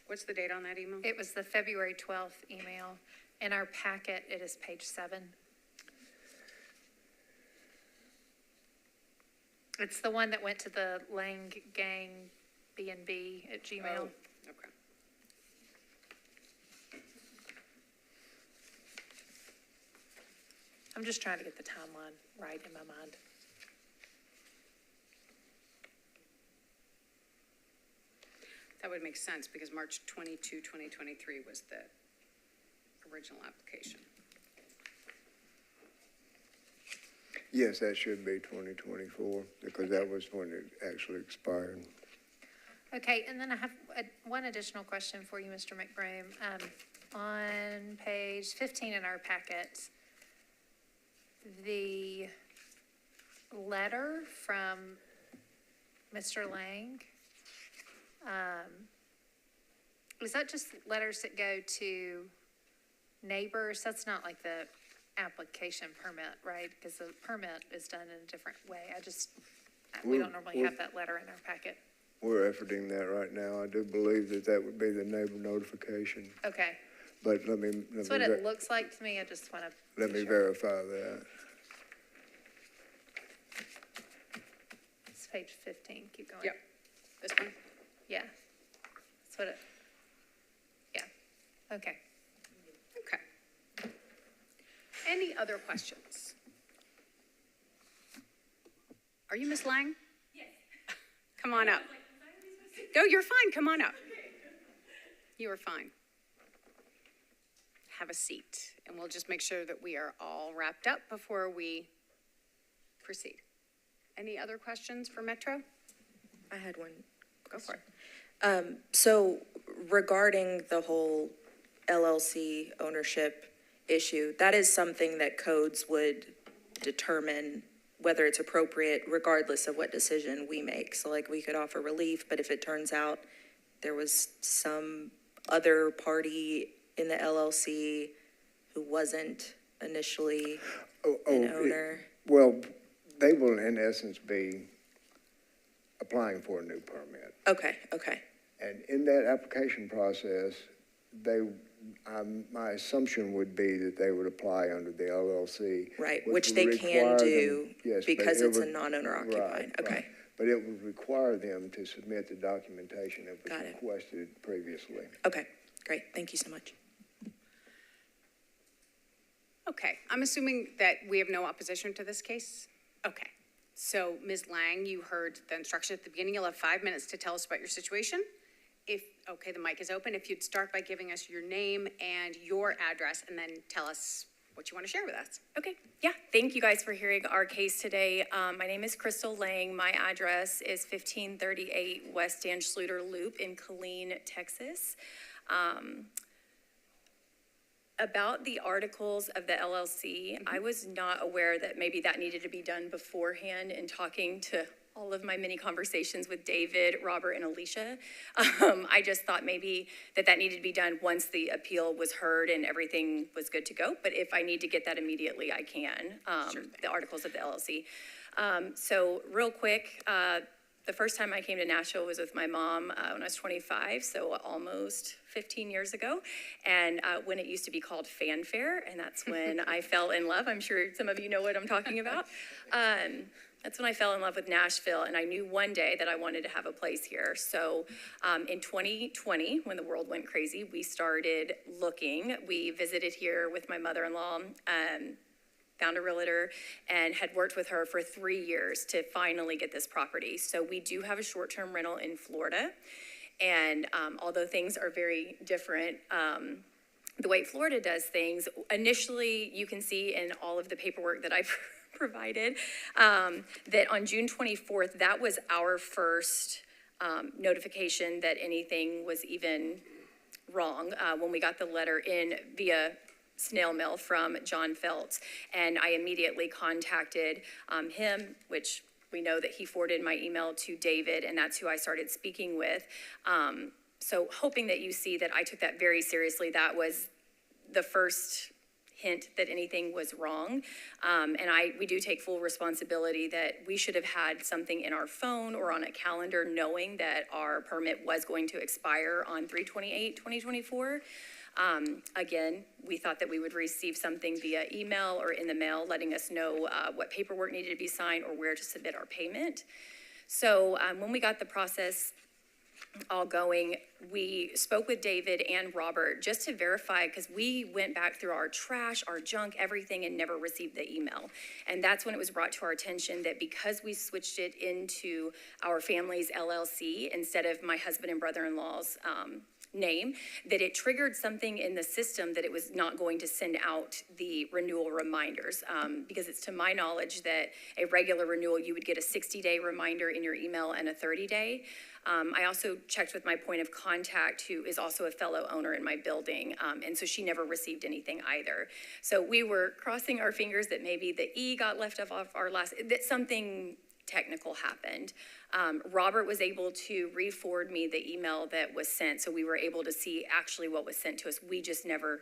What's the date on that email? It was the February 12th email. In our packet, it is page 7. It's the one that went to the Lang Gang B&B at Gmail. Oh, okay. I'm just trying to get the timeline right in my mind. That would make sense because March 22, 2023 was the original application. Yes, that should be 2024, because that was when it actually expired. Okay, and then I have one additional question for you, Mr. McBroom. On page 15 in our packet, the letter from Mr. Lang, is that just letters that go to neighbors? That's not like the application permit, right? Because the permit is done in a different way. We don't normally have that letter in our packet. We're efforting that right now. I do believe that that would be the neighbor notification, Okay, but let me that's what it looks like to me, I just want to. let me verify that. It's page 15, keep going. Yep. This one? Yeah. That's what it, yeah, okay. Okay. Any other questions? Are you Miss Lang? Yes. Come on up. No, you're fine. Come on up. You are fine. Have a seat, and we'll just make sure that we are all wrapped up before we proceed. Any other questions for Metro? I had one. Go for it. So regarding the whole LLC ownership issue, that is something that codes would determine whether it's appropriate regardless of what decision we make. So like we could offer relief, but if it turns out there was some other party in the LLC who wasn't initially an owner. Well, they will in essence be applying for a new permit. Okay, okay. And in that application process, my assumption would be that they would apply under the LLC. Right, which which would they can require do them- yes, but because it it's a would- non-owner occupied. right, Okay, right. But it would require them to submit the documentation that Got was it. requested previously. okay, great. Thank you so much. Okay, I'm assuming that we have no opposition to this case? Okay. So, Ms. Lang, you heard the instruction at the beginning. You'll have 5 minutes to tell us about your situation. Okay, the mic is open. If you'd start by giving us your name and your address, and then tell us what you want to share with us. Okay, yeah, thank you guys for hearing our case today. My name is Crystal Lang. My address is 1538 West Dan Schluter Loop in Killeen, Texas. About the articles of the LLC, I was not aware that maybe that needed to be done beforehand in talking to all of my many conversations with David, Robert, and Alicia. I just thought maybe that needed to be done once the appeal was heard and everything was good to go. But if I need to get that immediately, I can, the articles of the LLC. So real quick, the first time I came to Nashville was with my mom when I was 25, so almost 15 years ago, and when it used to be called Fanfare, and that's when I fell in love. I'm sure some of you know what I'm talking about. That's when I fell in love with Nashville, and I knew one day that I wanted to have a place here. So in 2020, when the world went crazy, we started looking. We visited here with my mother-in-law, found a realtor, and had worked with her for 3 years to finally get this property. So we do have a short-term rental in Florida, and although things are very different, the way Florida does things, initially you can see in all of the paperwork that I provided that on June 24th, that was our first notification that anything was even wrong when we got the letter in via snail mail from John Feltz. And I immediately contacted him, which we know that he forwarded my email to David, and that's who I started speaking with. So hoping that you see that I took that very seriously. That was the first hint that anything was wrong. And we do take full responsibility that we should have had something in our phone or on a calendar knowing that our permit was going to expire on 3/28/2024. Again, we thought that we would receive something via email or in the mail letting us know what paperwork needed to be signed or where to submit our payment. So when we got the process all going, we spoke with David and Robert just to verify, because we went back through our trash, our junk, everything, and never received the email. And that's when it was brought to our attention that because we switched it into our family's LLC instead of my husband and brother-in-law's name, that it triggered something in the system that it was not going to send out the renewal reminders. Because it's to my knowledge that a regular renewal, you would get a 60-day reminder in your email and a 30-day. I also checked with my point of contact, who is also a fellow owner in my building, and so she never received anything either. So we were crossing our fingers that maybe the E got left off our last, that something technical happened. Robert was able to re-forward me the email that was sent, so we were able to see actually what was sent to us. We just never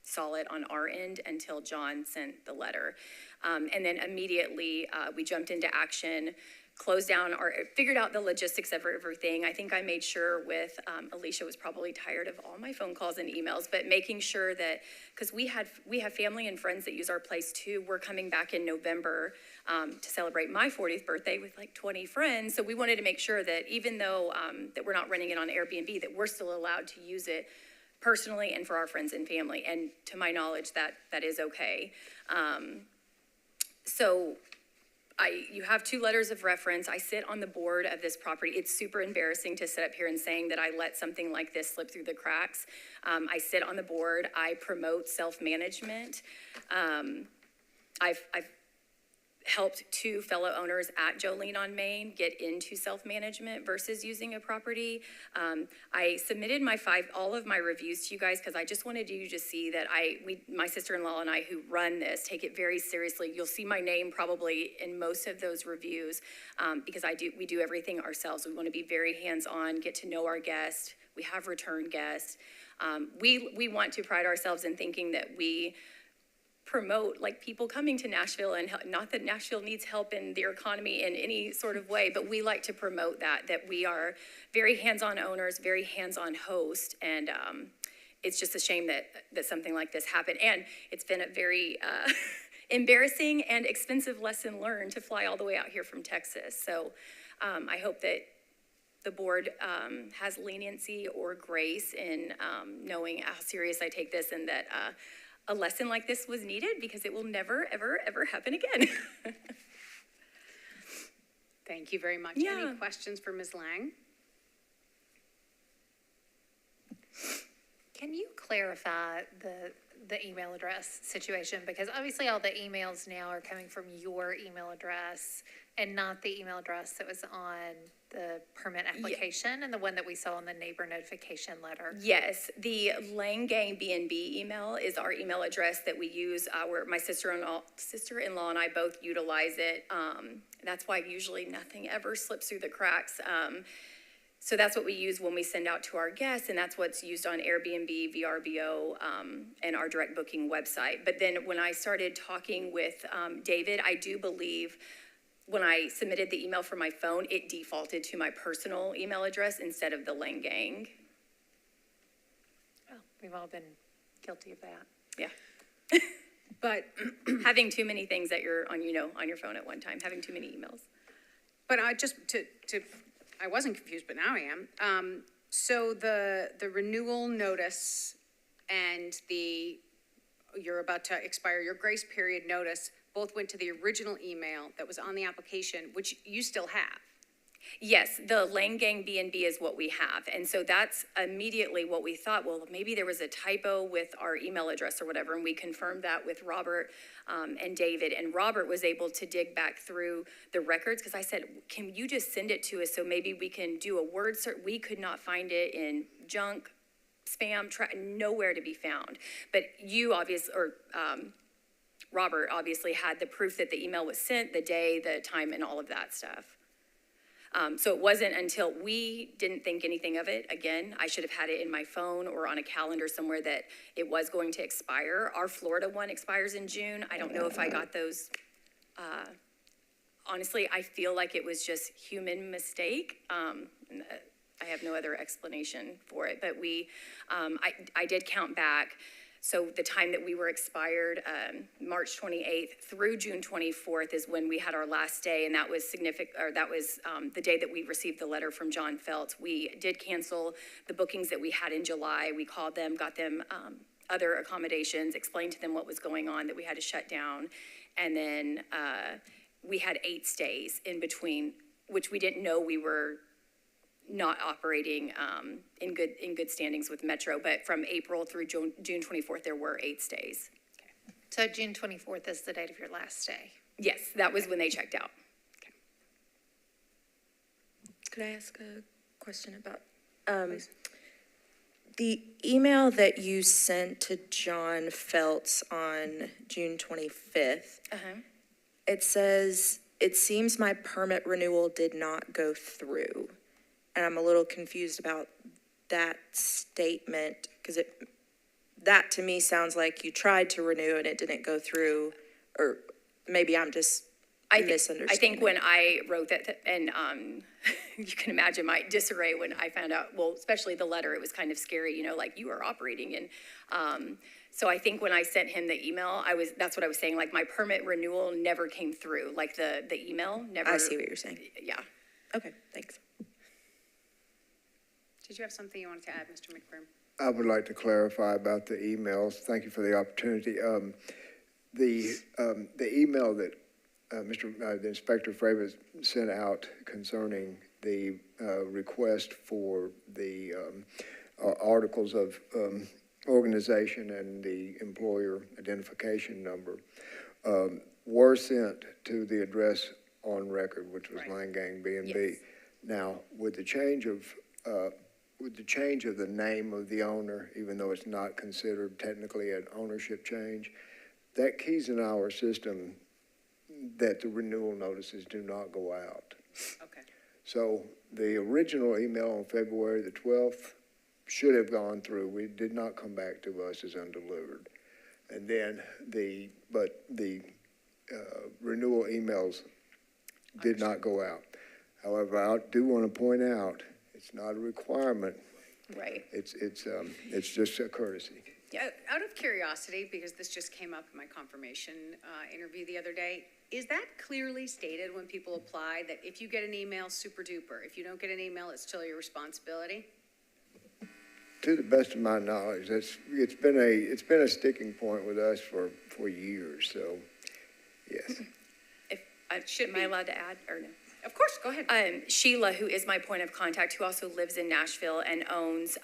saw it on our end until John sent the letter. And then immediately we jumped into action, closed down or figured out the logistics of everything. I think I made sure with, Alicia was probably tired of all my phone calls and emails, but making sure that, because we have family and friends that use our place too. We're coming back in November to celebrate my 40th birthday with like 20 friends. So we wanted to make sure that even though that we're not renting it on Airbnb, that we're still allowed to use it personally and for our friends and family. And to my knowledge, that is okay. So you have 2 letters of reference. I sit on the board of this property. It's super embarrassing to sit up here and saying that I let something like this slip through the cracks. I sit on the board. I promote self-management. I've helped 2 fellow owners at Jolene on Main get into self-management versus using a property. I submitted all of my reviews to you guys because I just wanted you to see that my sister-in-law and I who run this take it very seriously. You'll see my name probably in most of those reviews because we do everything ourselves. We want to be very hands-on, get to know our guests. We have return guests. We want to pride ourselves in thinking that we promote like people coming to Nashville, and not that Nashville needs help in their economy in any sort of way, but we like to promote that we are very hands-on owners, very hands-on hosts, and it's just a shame that something like this happened. And it's been a very embarrassing and expensive lesson learned to fly all the way out here from Texas. So I hope that the board has leniency or grace in knowing how serious I take this, and that a lesson like this was needed because it will never, ever, ever happen again. Thank you very much. Yeah. Any questions for Ms. Lang? Can you clarify the email address situation? Because obviously all the emails now are coming from your email address and not the email address that was on the permit application and the one that we saw in the neighbor notification letter. Yes, the Lang Gang B&B email is our email address that we use. My sister-in-law and I both utilize it. That's why usually nothing ever slips through the cracks. So that's what we use when we send out to our guests, and that's what's used on Airbnb, VRBO, and our direct booking website. But then when I started talking with David, I do believe when I submitted the email from my phone, it defaulted to my personal email address instead of the Lang Gang. Oh, we've all been guilty of that. Yeah. But Having too many things that you're on, on your phone at one time, having too many emails. But I just, I wasn't confused, but now I am. So the renewal notice and you're about to expire, your grace period notice, both went to the original email that was on the application, which you still have. Yes, the Lang Gang B&B is what we have. And so that's immediately what we thought, well, maybe there was a typo with our email address or whatever. And we confirmed that with Robert and David. And Robert was able to dig back through the records because I said, can you just send it to us so maybe we can do a word search? We could not find it in junk, spam, nowhere to be found. But Robert obviously had the proof that the email was sent, the day, the time, and all of that stuff. So it wasn't until we didn't think anything of it. Again, I should have had it in my phone or on a calendar somewhere that it was going to expire. Our Florida one expires in June. I don't know if I got those. Honestly, I feel like it was just human mistake. I have no other explanation for it, but I did count back. So the time that we were expired, March 28th through June 24th is when we had our last day, and that was significant. Or that was the day that we received the letter from John Feltz. We did cancel the bookings that we had in July. We called them, got them other accommodations, explained to them what was going on, that we had to shut down, and then we had 8 stays in between, which we didn't know we were not operating in good standings with Metro, but from April through June 24th, there were 8 stays. Okay. So June 24th is the date of your last stay? Yes, that was when they checked out. Okay. Could I ask a question about the email that you sent to John Feltz on June 25th? It says, "It seems my permit renewal did not go through." And I'm a little confused about that statement because that to me sounds like you tried to renew and it didn't go through, or maybe I'm just I misunderstanding. think when I wrote that, and you can imagine my disarray when I found out, well, especially the letter, it was kind of scary, you know, like you are operating in. So I think when I sent him the email, that's what I was saying, like my permit renewal never came through, like the email never. I see what you're saying. Yeah. Okay, thanks. Did you have something you wanted to add, Mr. McBroom? I would like to clarify about the emails. Thank you for the opportunity. The email that the Inspector Fravas sent out concerning the request for the articles of organization and the employer identification number were sent to the address on record, which was Line Gang B&B. Yes. Now, with the change of the name of the owner, even though it's not considered technically an ownership change, that keys in our system that the renewal notices do not go out. Okay. So the original email on February the 12th should have gone through. We did not come back to us as undelivered. And then the renewal emails did not go out. However, I do want to point out, it's not a requirement. Right. It's just a courtesy. Yeah, out of curiosity, because this just came up in my confirmation interview the other day, is that clearly stated when people apply that if you get an email, super duper? If you don't get an email, it's still your responsibility? To the best of my knowledge, it's been a sticking point with us for years. So, yes. Am I allowed to add or no? Of course, go ahead. Sheila, who is my point of contact, who also lives in Nashville and owns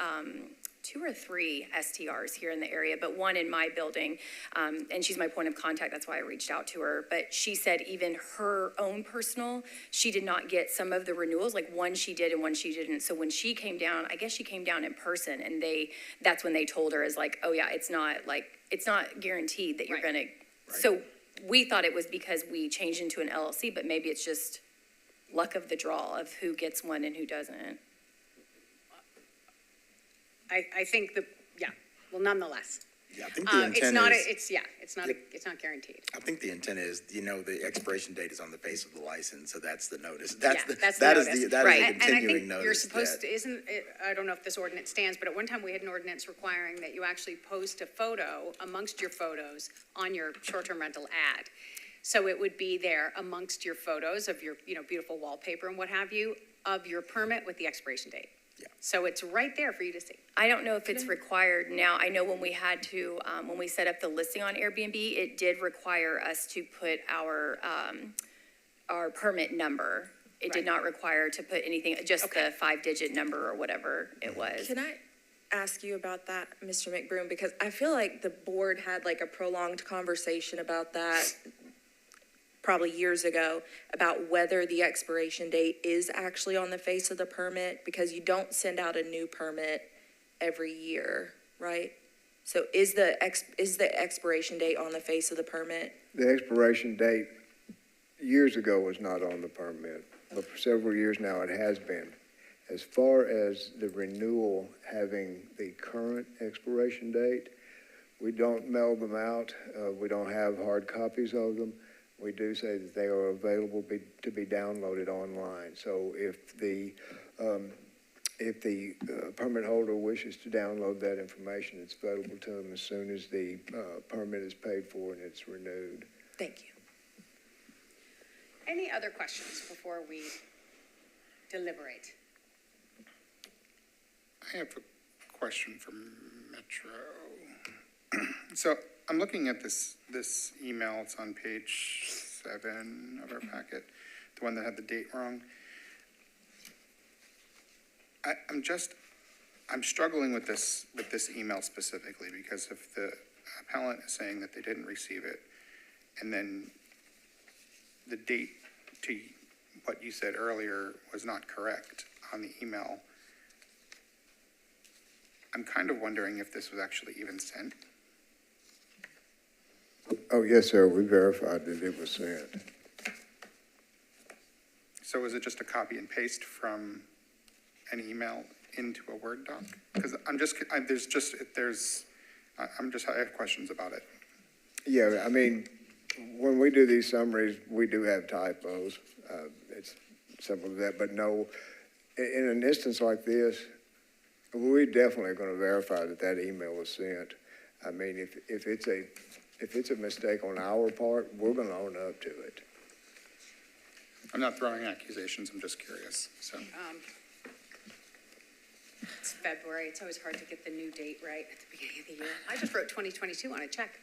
2 or 3 STRs here in the area, but one in my building, and she's my point of contact. That's why I reached out to her. But she said even her own personal, she did not get some of the renewals, like one she did and one she didn't. So when she came down, I guess she came down in person, and that's when they told her is like, oh yeah, it's not guaranteed that you're Right. gonna. So we thought it was because we changed into an LLC, but maybe it's just luck of the draw of who gets one and who doesn't. I think well, nonetheless. Yeah, I think the It's intent not, is, it's not guaranteed. I think the intent is, the expiration date is on the face of the license, so that's the notice. Yeah, That's the that is notice. the Right. And I continuing think notice. you're supposed to, I don't know if this ordinance stands, but at one time we had an ordinance requiring that you actually post a photo amongst your photos on your short-term rental ad. So it would be there amongst your photos of your, beautiful wallpaper and what have you, of your permit with the expiration date. Yeah. So it's right there for you to see. I don't know if it's required now. I know when we had to, when we set up the listing on Airbnb, it did require us to put our permit number. It did Right. not require to put anything, just Okay. the 5-digit number or whatever it was. Can I ask you about that, Mr. McBroom? Because I feel like the board had like a prolonged conversation about that probably years ago, about whether the expiration date is actually on the face of the permit, because you don't send out a new permit every year, right? So is the expiration date on the face of the permit? The expiration date years ago was not on the permit, but for several years now it has been. As far as the renewal having the current expiration date, we don't mail them out. We don't have hard copies of them. We do say that they are available to be downloaded online. So if the permit holder wishes to download that information, it's available to them as soon as the permit is paid for and it's renewed. Thank you. Any other questions before we deliberate? I have a question from Metro. So I'm looking at this email. It's on page 7 of our packet, the one that had the date wrong. I'm struggling with this email specifically, because if the appellant is saying that they didn't receive it, and then the date to what you said earlier was not correct on the email, I'm kind of wondering if this was actually even sent. Oh, yes, sir. We verified that it was sent. So is it just a copy and paste from an email into a Word doc? Because I have questions about it. Yeah, I mean, when we do these summaries, we do have typos. It's simple as that, but no, in an instance like this, we're definitely going to verify that that email was sent. I mean, if it's a mistake on our part, we're going to own up to it. I'm not throwing accusations, I'm just curious, so. It's February, it's always hard to get the new date right at the beginning of the year. I just wrote 2022 on a check.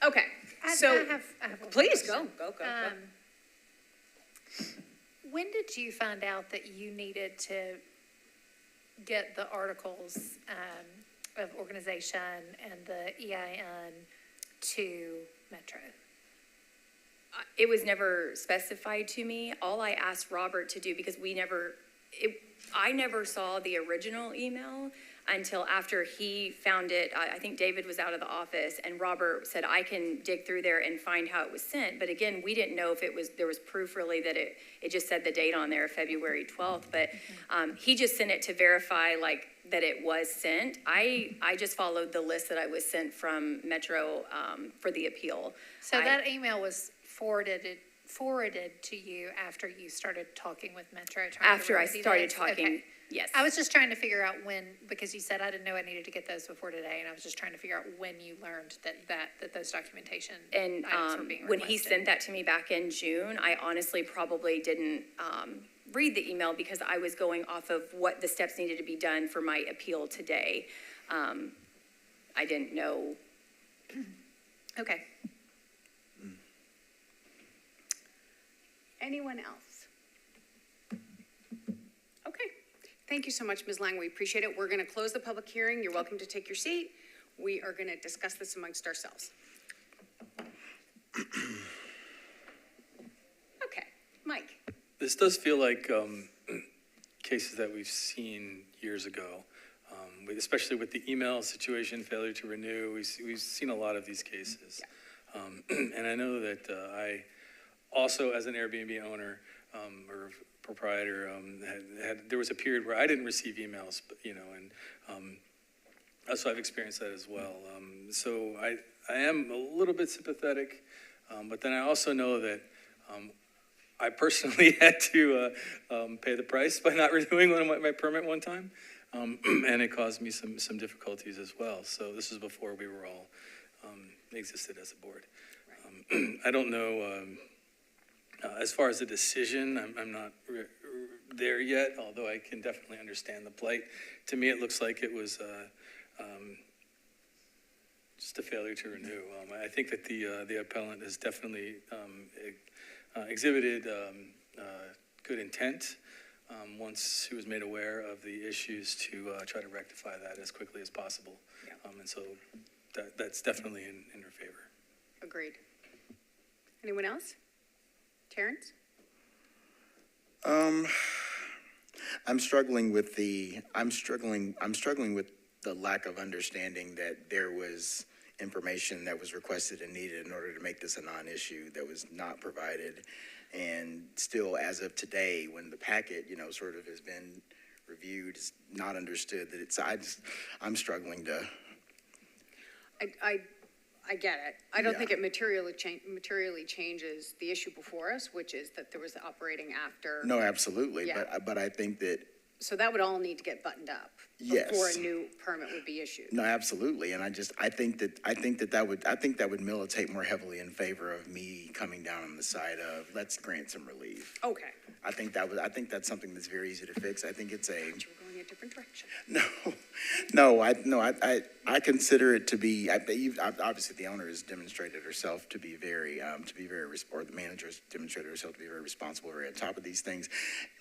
Okay, so, I have one please, question. go. When did you find out that you needed to get the articles of organization and the EIN to Metro? It was never specified to me. All I asked Robert to do, because I never saw the original email until after he found it. I think David was out of the office, and Robert said, I can dig through there and find how it was sent. But again, we didn't know if there was proof really that it just said the date on there, February 12th. But he just sent it to verify like that it was sent. I just followed the list that I was sent from Metro for the appeal. So that email was forwarded to you after you started talking with Metro? After I started talking, okay. Yes. I was just trying to figure out when, because you said I didn't know I needed to get those before today, and I was just trying to figure out when you learned that those documentation and items were being when he requested. sent that to me back in June, I honestly probably didn't read the email because I was going off of what the steps needed to be done for my appeal today. I didn't know. Okay. Anyone else? Okay. Thank you so much, Ms. Lang. We appreciate it. We're going to close the public hearing. You're welcome to take your seat. We are going to discuss this amongst ourselves. Okay. Mike. This does feel like cases that we've seen years ago, especially with the email situation, failure to renew. We've seen a lot of these cases. Yeah. And I know that I also, as an Airbnb owner or proprietor, there was a period where I didn't receive emails, but, and so I've experienced that as well. So I am a little bit sympathetic, but then I also know that I personally had to pay the price by not renewing my permit one time, and it caused me some difficulties as well. So this is before we were all existed as a board. I don't know. As far as the decision, I'm not there yet, although I can definitely understand the plight. To me, it looks like it was just a failure to renew. I think that the appellant has definitely exhibited good intent once he was made aware of the issues to try to rectify that as quickly as possible. Yeah. And so that's definitely in her favor. Agreed. Anyone else? Terrence? I'm struggling with the lack of understanding that there was information that was requested and needed in order to make this a non-issue that was not provided. And still, as of today, when the packet, sort of has been reviewed, it's not understood that it's, I'm struggling to. I get it. I don't Yeah. think it materially changes the issue before us, which is that there was operating after. No, absolutely. Yeah. But I think that. So that would all need to get buttoned up. Yes. Before a new permit would be issued. No, absolutely. And I think that would militate more heavily in favor of me coming down on the side of let's grant some relief. Okay. I think that's something that's very easy to fix. I think it's a. But you were going a different direction. I consider it to be. Obviously, the owner has demonstrated herself to be very, or the manager has demonstrated herself to be very responsible, very on top of these things,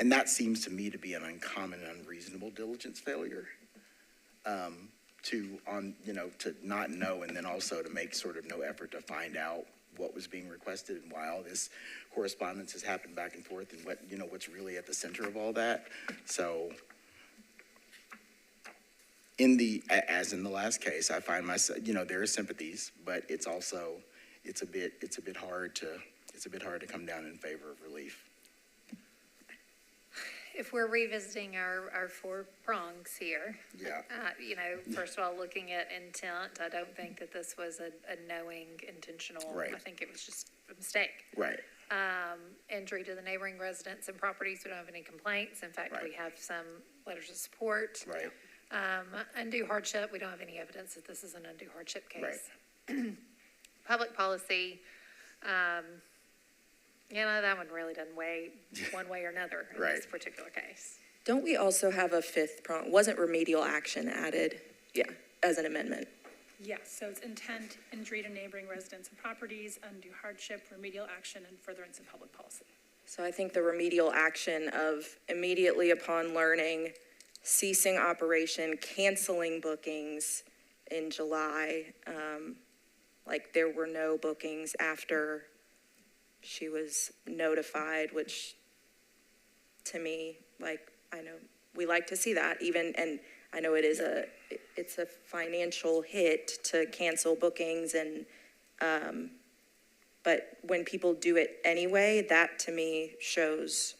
and that seems to me to be an uncommon, unreasonable diligence failure. To not know, and then also to make sort of no effort to find out what was being requested and why all this correspondence has happened back and forth, and what's really at the center of all that. So, as in the last case, I find myself, there are sympathies, but it's a bit hard to come down in favor of relief. if we're revisiting our four prongs here. Yeah. First of all, looking at intent, I don't think that this was a knowing, intentional. Right. I think it was just a mistake. Right. Injury to the neighboring residents and properties, we don't have any complaints. In fact, we Right. have some letters of support. Right. Undue hardship, we don't have any evidence that this is an undue hardship case. Right. Public policy, that one really doesn't weigh one way or another in this Right. particular case. Don't we also have a fifth prong? Wasn't remedial action added? Yeah, as an amendment. Yes, so it's intent, injury to neighboring residents and properties, undue hardship, remedial action, and furtherance of public policy. So I think the remedial action of immediately upon learning, ceasing operation, canceling bookings in July, like there were no bookings after she was notified, which to me, like, I know, we like to see that even, and I know it's a financial hit to cancel bookings and, but when people do it anyway, that to me shows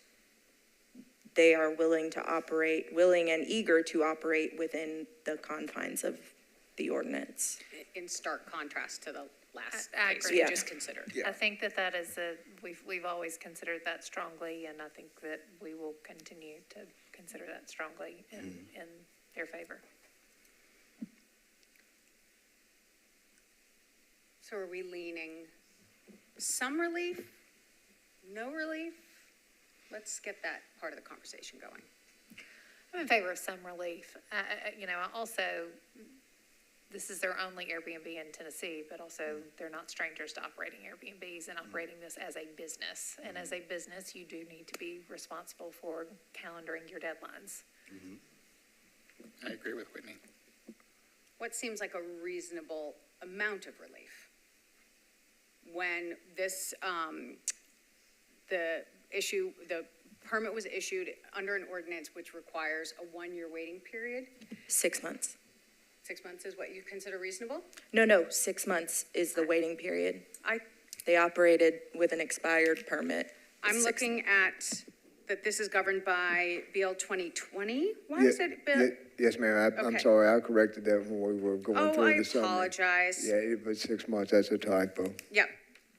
they are willing and eager to operate within the confines of the ordinance. In stark contrast to the last I case agree. we Yeah. just considered. Yeah. I think that is we've always considered that strongly, and I think that we will continue to consider that strongly in their favor. So are we leaning some relief, no relief? Let's get that part of the conversation going. I'm in favor of some relief. Also, this is their only Airbnb in Tennessee, but also they're not strangers to operating Airbnbs and operating this as a business. And as a business, you do need to be responsible for calendaring your deadlines. I agree with Whitney. What seems like a reasonable amount of relief? When this, the permit was issued under an ordinance which requires a 1-year waiting period. 6 months. 6 months is what you consider reasonable? No, 6 months is the waiting period. I They operated with an expired permit. I'm Six- looking at that this is governed by BL 2020. Why Ye- is it Bill? Yes, ma'am, I'm Okay. sorry, I corrected that when we were going Oh, through I the summary. apologize. Yeah, it was 6 months, that's a typo. Yep,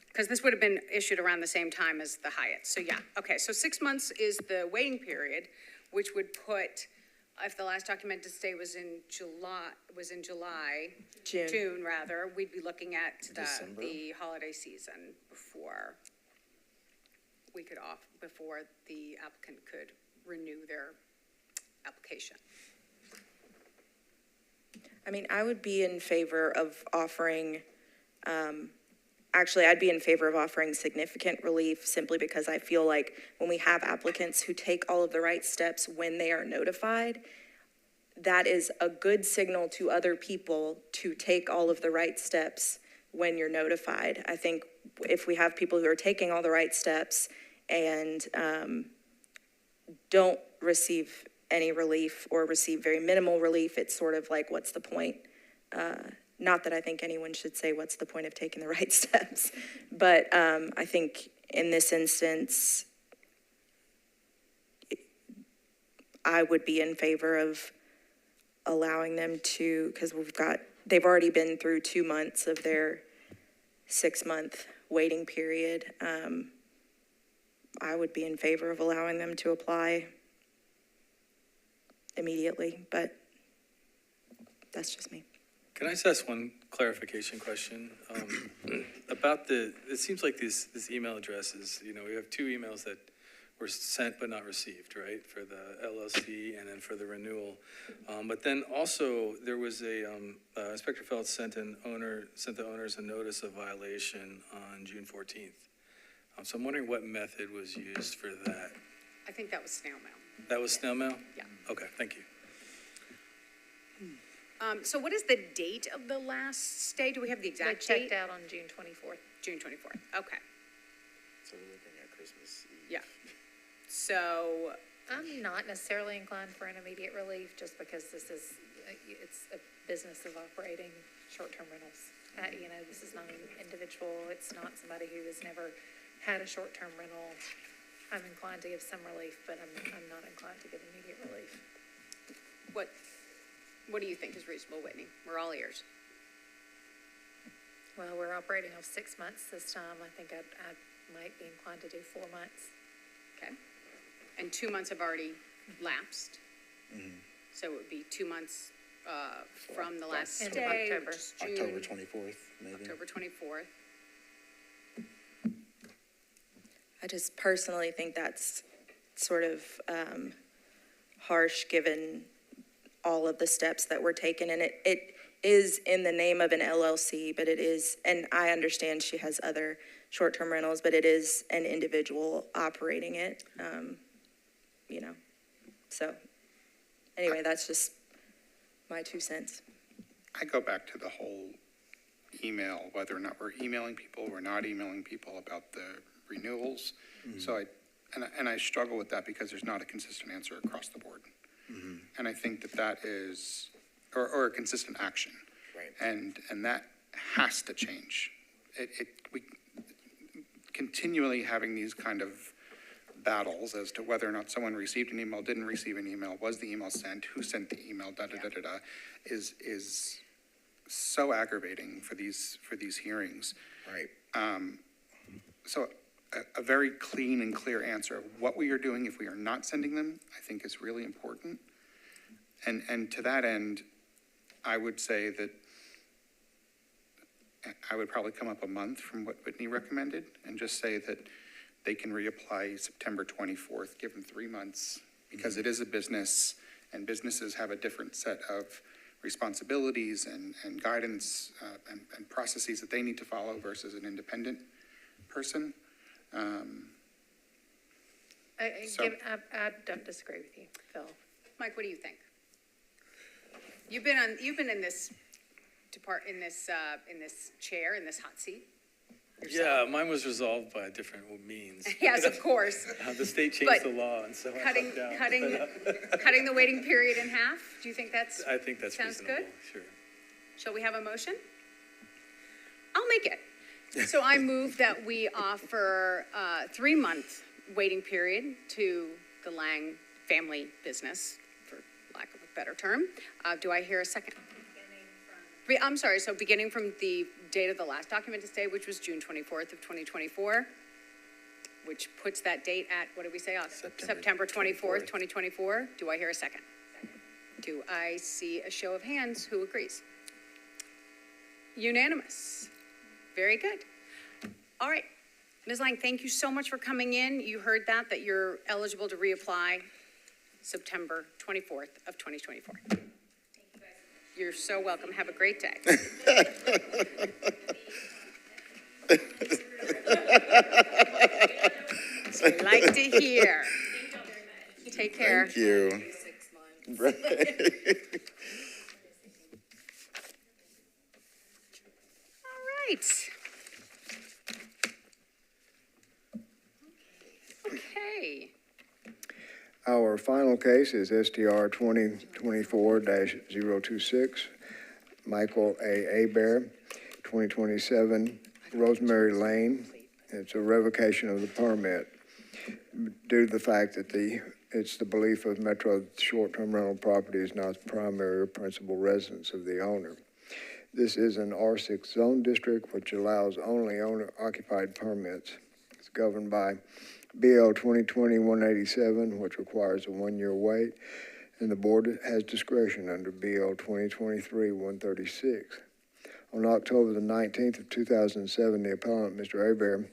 because this would have been issued around the same time as the Hyatt. So yeah, okay, so 6 months is the waiting period, which would put, if the last documented stay was in July, June. rather, we'd be looking at December? the holiday season before before the applicant could renew their application. I mean, I would be in favor of offering, actually, I'd be in favor of offering significant relief simply because I feel like when we have applicants who take all of the right steps when they are notified, that is a good signal to other people to take all of the right steps when you're notified. I think if we have people who are taking all the right steps and don't receive any relief or receive very minimal relief, it's sort of like, what's the point? Not that I think anyone should say, what's the point of taking the right steps? But I think in this instance, I would be in favor of allowing them to, because they've already been through 2 months of their 6-month waiting period. I would be in favor of allowing them to apply immediately, but that's just me. Can I just ask one clarification question? About it seems like these email addresses, we have 2 emails that were sent but not received, right? For the LLC and then for the renewal. But then also there was Inspector Phelps sent the owners a notice of violation on June 14th. So I'm wondering what method was used for that. I think that was snail mail. That was snail mail? Yeah. Okay, thank you. So what is the date of the last stay? Do we have the They exact date? checked out on June 24th. June 24th, okay, So we're looking at Christmas Eve. yeah. So, I'm not necessarily inclined for an immediate relief, just because it's a business of operating short-term rentals. This is not an individual, it's not somebody who has never had a short-term rental. I'm inclined to give some relief, but I'm not inclined to give immediate relief. What do you think is reasonable, Whitney? We're all ears. Well, we're operating off 6 months this time. I think I might be inclined to do 4 months. Okay. And 2 months have already lapsed. So it would be 2 months from the last End of day, October. which is June. October 24th, maybe. October 24th. I just personally think that's sort of harsh, given all of the steps that were taken. And it is in the name of an LLC, but it is, and I understand she has other short-term rentals, but it is an individual operating it, you know. So, anyway, that's just my 2 cents. I go back to the whole email, whether or not we're emailing people, we're not emailing people about the renewals. So I struggle with that because there's not a consistent answer across the board. And I think that is, or a consistent action. Right. And that has to change. We continually having these kind of battles as to whether or not someone received an email, didn't receive an email, was the email sent, who sent the email, is so aggravating for these hearings. Right. So a very clean and clear answer of what we are doing if we are not sending them, I think is really important. And to that end, I would say that I would probably come up a month from what Whitney recommended and just say that they can reapply September 24th, give them 3 months, because it is a business and businesses have a different set of responsibilities and guidance and processes that they need to follow versus an independent person. I don't disagree with you, Phil. Mike, what do you think? You've been in this chair, in this hot seat yourself. Yeah, mine was resolved by different means. Yes, of course. The state changed But the law, and so I Cutting the waiting period in half, do you think I think that's sounds reasonable, good? sure. Shall we have a motion? I'll make it. So I move that we offer a 3-month waiting period to the Lang family business, for lack of a better term. Do I hear a second? I'm sorry, so beginning from the date of the last documented stay, which was June 24th of 2024, which puts that date at, what did we say, September 24th, 2024. Do I hear a second? Do I see a show of hands? Who agrees? Unanimous. Very good. All right. Ms. Lang, thank you so much for coming in. You heard that you're eligible to reapply September 24th of 2024. You're so welcome. Have a great day. So we like to hear. Take care. Thank you. Right. All right. Okay. Our final case is STR 2024-026, Michael A. Abear, 2027 Rosemary Lane. It's a revocation of the permit due to the fact that it's the belief of Metro short-term rental property is not the primary or principal residence of the owner. This is an R6 zone district, which allows only owner-occupied permits. It's governed by BL 2020-187, which requires a 1-year wait, and the board has discretion under BL 2023-136. On October the 19th of 2007, the appellant, Mr. Abear,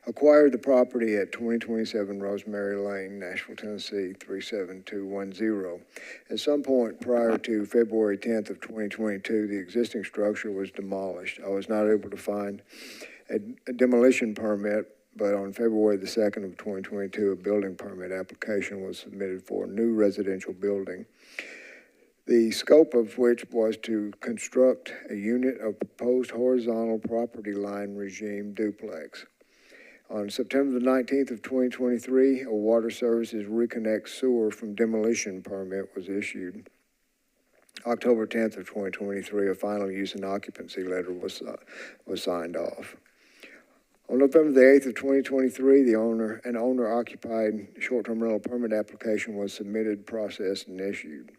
acquired the property at 2027 Rosemary Lane, Nashville, Tennessee, 37210. At some point prior to February 10th of 2022, the existing structure was demolished. I was not able to find a demolition permit, but on February the 2nd of 2022, a building permit application was submitted for a new residential building, the scope of which was to construct a unit of proposed horizontal property line regime duplex. On September the 19th of 2023, a water services reconnect sewer from demolition permit was issued. October 10th of 2023, a final use and occupancy letter was signed off. On November the 8th of 2023, an owner-occupied short-term rental permit application was submitted, processed, and issued.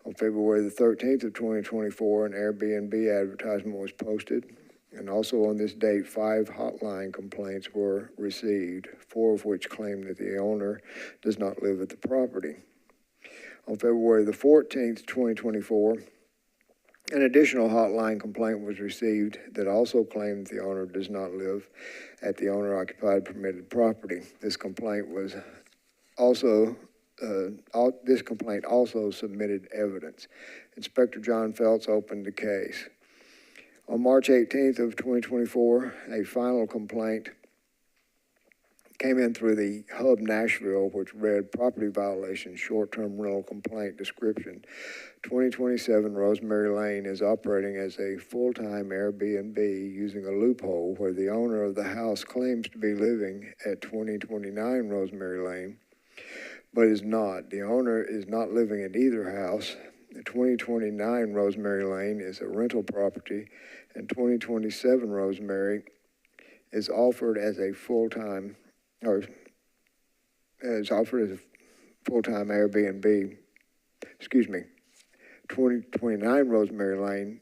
On February the 13th of 2024, an Airbnb advertisement was posted, and also on this date, 5 hotline complaints were received, 4 of which claim that the owner does not live at the property. On February the 14th, 2024, an additional hotline complaint was received that also claimed the owner does not live at the owner-occupied permitted property. This complaint also submitted evidence. Inspector John Feltz opened the case. On March 18th of 2024, a final complaint came in through the Hub Nashville, which read property violation, short-term rental complaint description. 2027 Rosemary Lane is operating as a full-time Airbnb using a loophole where the owner of the house claims to be living at 2029 Rosemary Lane, but is not. The owner is not living at either house. The 2029 Rosemary Lane is a rental property, and 2027 Rosemary is offered as a full-time Airbnb. 2029 Rosemary Lane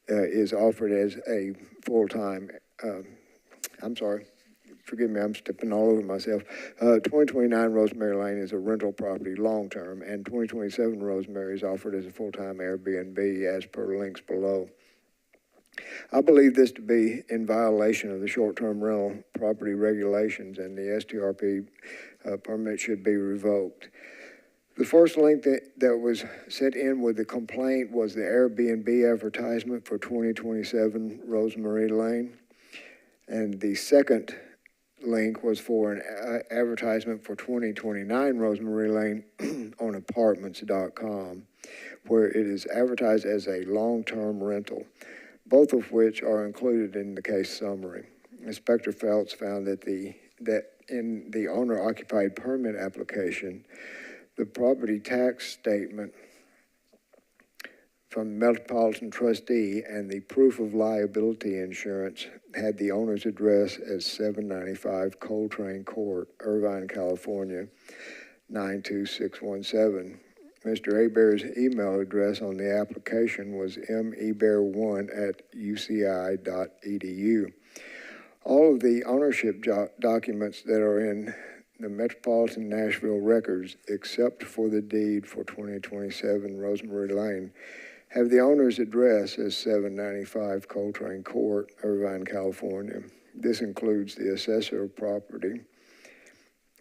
is offered as a full-time, forgive me, I'm stepping all over myself. 2029 Rosemary Lane is a rental property long-term, and 2027 Rosemary is offered as a full-time Airbnb as per links below. I believe this to be in violation of the short-term rental property regulations, and the STRP permit should be revoked. The first link that was sent in with the complaint was the Airbnb advertisement for 2027 Rosemary Lane, and the second link was for an advertisement for 2029 Rosemary Lane on apartments.com, where it is advertised as a long-term rental, both of which are included in the case summary. Inspector Feltz found that in the owner-occupied permit application, the property tax statement from the Metropolitan trustee and the proof of liability insurance had the owner's address as 795 Coltrane Court, Irvine, California, 92617. Mr. Hebert's email address on the application was mebert1@uci.edu. All of the ownership documents that are in the Metropolitan Nashville records, except for the deed for 2027 Rosemary Lane, have the owner's address as 795 Coltrane Court, Irvine, California. This includes the assessor of property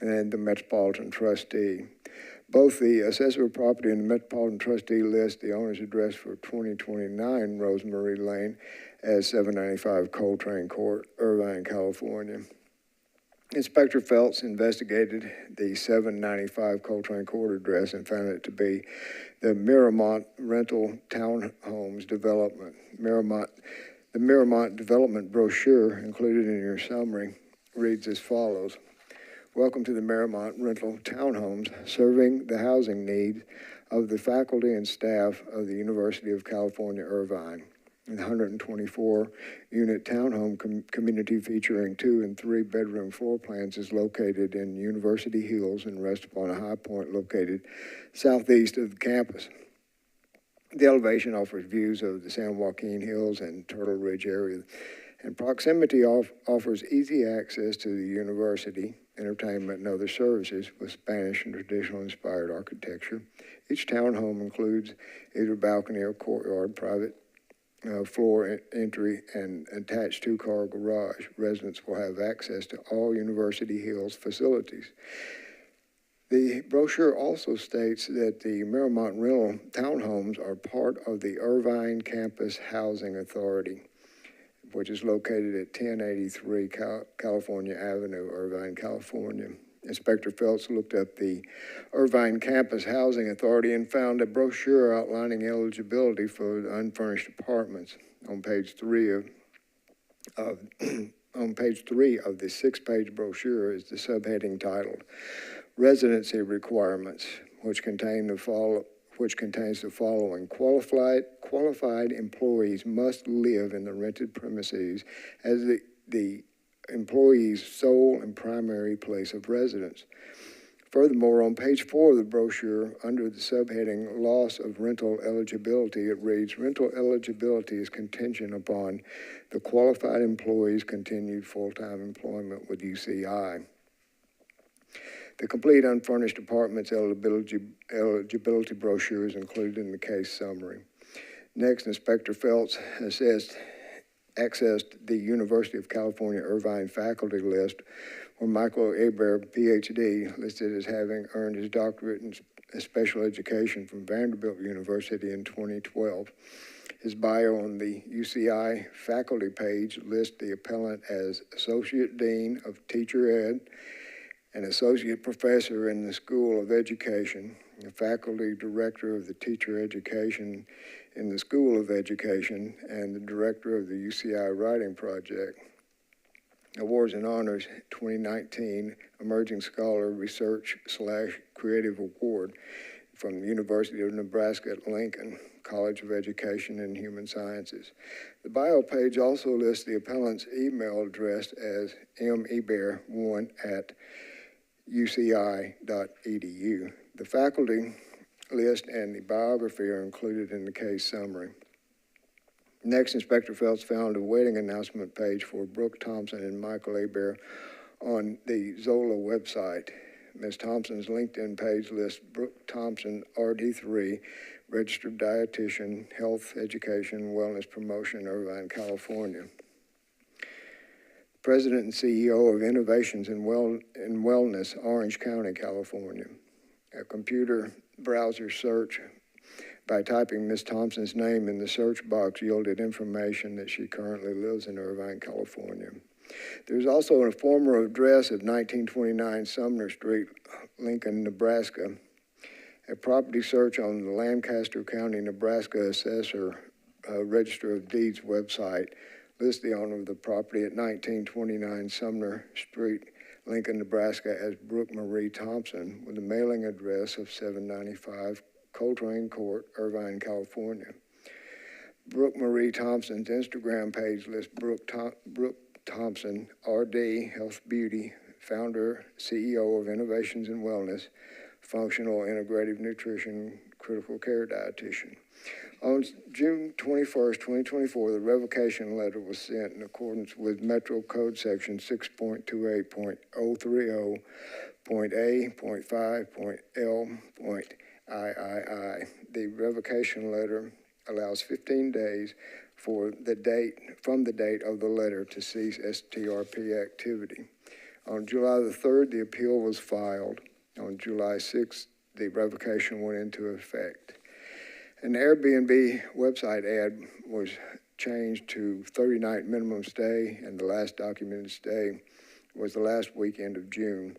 and the Metropolitan trustee. Both the assessor of property and the Metropolitan trustee list the owner's address for 2029 Rosemary Lane as 795 Coltrane Court, Irvine, California. Inspector Feltz investigated the 795 Coltrane Court address and found it to be the Miramont Rental Townhomes Development. The Miramont Development brochure included in your summary reads as follows. Welcome to the Miramont Rental Townhomes, serving the housing needs of the faculty and staff of the University of California, Irvine. The 124-unit townhome community featuring 2 and 3 bedroom floor plans is located in University Hills and rests upon a high point located southeast of the campus. The elevation offers views of the San Joaquin Hills and Turtle Ridge area, and proximity offers easy access to the university, entertainment, and other services with Spanish and traditional inspired architecture. Each townhome includes either balcony or courtyard, private floor entry, and attached 2-car garage. Residents will have access to all University Hills facilities. The brochure also states that the Miramont Rental Townhomes are part of the Irvine Campus Housing Authority, which is located at 1083 California Avenue, Irvine, California. Inspector Feltz looked up the Irvine Campus Housing Authority and found a brochure outlining eligibility for the unfurnished apartments. On page 3 of the 6-page brochure is the subheading titled Residency Requirements, which contains the following. Qualified employees must live in the rented premises the employee's sole and primary place of residence. Furthermore, on page 4 of the brochure, under the subheading Loss of Rental Eligibility, it reads, rental eligibility is contingent upon the qualified employee's continued full-time employment with UCI. The complete unfurnished apartments eligibility brochure is included in the case summary. Next, Inspector Phelps accessed the University of California Irvine faculty list, where Michael Hebert, PhD, listed as having earned his doctorate in special education from Vanderbilt University in 2012. His bio on the UCI faculty page lists the appellant as Associate Dean of Teacher Ed, an Associate Professor in the School of Education, a Faculty Director of the Teacher Education in the School of Education, and the Director of the UCI Writing Project. Awards and Honors 2019 Emerging Scholar Research/Creative Award from the University of Nebraska at Lincoln College of Education and Human Sciences. The bio page also lists the appellant's email address as meber1@uci.edu. The faculty list and the biography are included in the case summary. Next, Inspector Phelps found a wedding announcement page for Brooke Thompson and Michael Hebert on the Zola website. Ms. Thompson's LinkedIn page lists Brooke Thompson, RD3, registered dietitian, health education, wellness promotion, Irvine, California. President and CEO of Innovations in Wellness, Orange County, California. A computer browser search by typing Ms. Thompson's name in the search box yielded information that she currently lives in Irvine, California. There's also a former address of 1929 Sumner Street, Lincoln, Nebraska. A property search on the Lancaster County, Nebraska Assessor Register of Deeds website lists the owner of the property at 1929 Sumner Street, Lincoln, Nebraska as Brooke Marie Thompson with a mailing address of 795 Coltrane Court, Irvine, California. Brooke Marie Thompson's Instagram page lists Brooke Thompson, RD, Health Beauty, founder, CEO of Innovations in Wellness, functional integrative nutrition, critical care dietitian. On June 21st, 2024, the revocation letter was sent in accordance with Metro Code Section 6.28.030.A.5.L.III. The revocation letter allows 15 days from the date of the letter to cease STRP activity. On July the 3rd, the appeal was filed. On July 6th, the revocation went into effect. An Airbnb website ad was changed to 30-night minimum stay, and the last documented stay was the last weekend of June,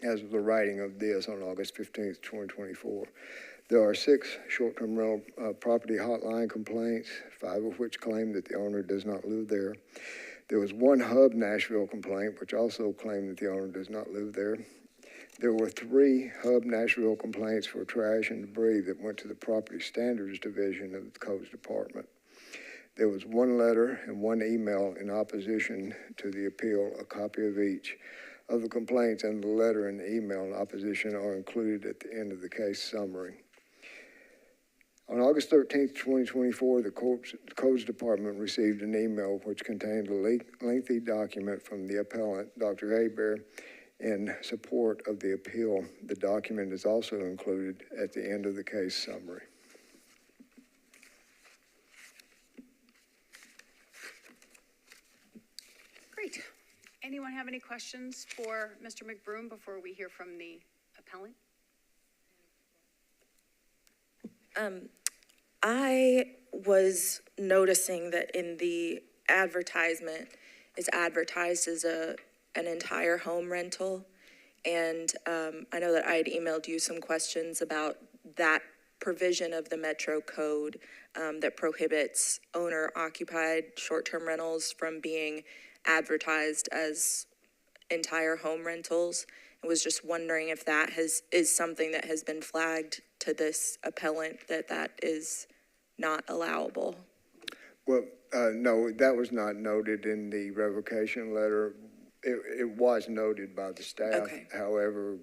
as of the writing of this on August 15th, 2024. There are 6 short-term rental property hotline complaints, 5 of which claim that the owner does not live there. There was 1 Hub Nashville complaint, which also claimed that the owner does not live there. There were 3 Hub Nashville complaints for trash and debris that went to the Property Standards Division of the Codes Department. There was 1 letter and 1 email in opposition to the appeal. A copy of each of the complaints and the letter and the email in opposition are included at the end of the case summary. On August 13th, 2024, the Codes Department received an email which contained a lengthy document from the appellant, Dr. Hebert, in support of the appeal. The document is also included at the end of the case summary. Great. Anyone have any questions for Mr. McBroom before we hear from the appellant? I was noticing that in the advertisement, it's advertised as an entire home rental. And I know that I had emailed you some questions about that provision of the Metro Code that prohibits owner-occupied short-term rentals from being advertised as entire home rentals. I was just wondering if that is something that has been flagged to this appellant, that is not allowable. Well, No, that was not noted in the revocation letter. It was noted by the staff. Okay. However,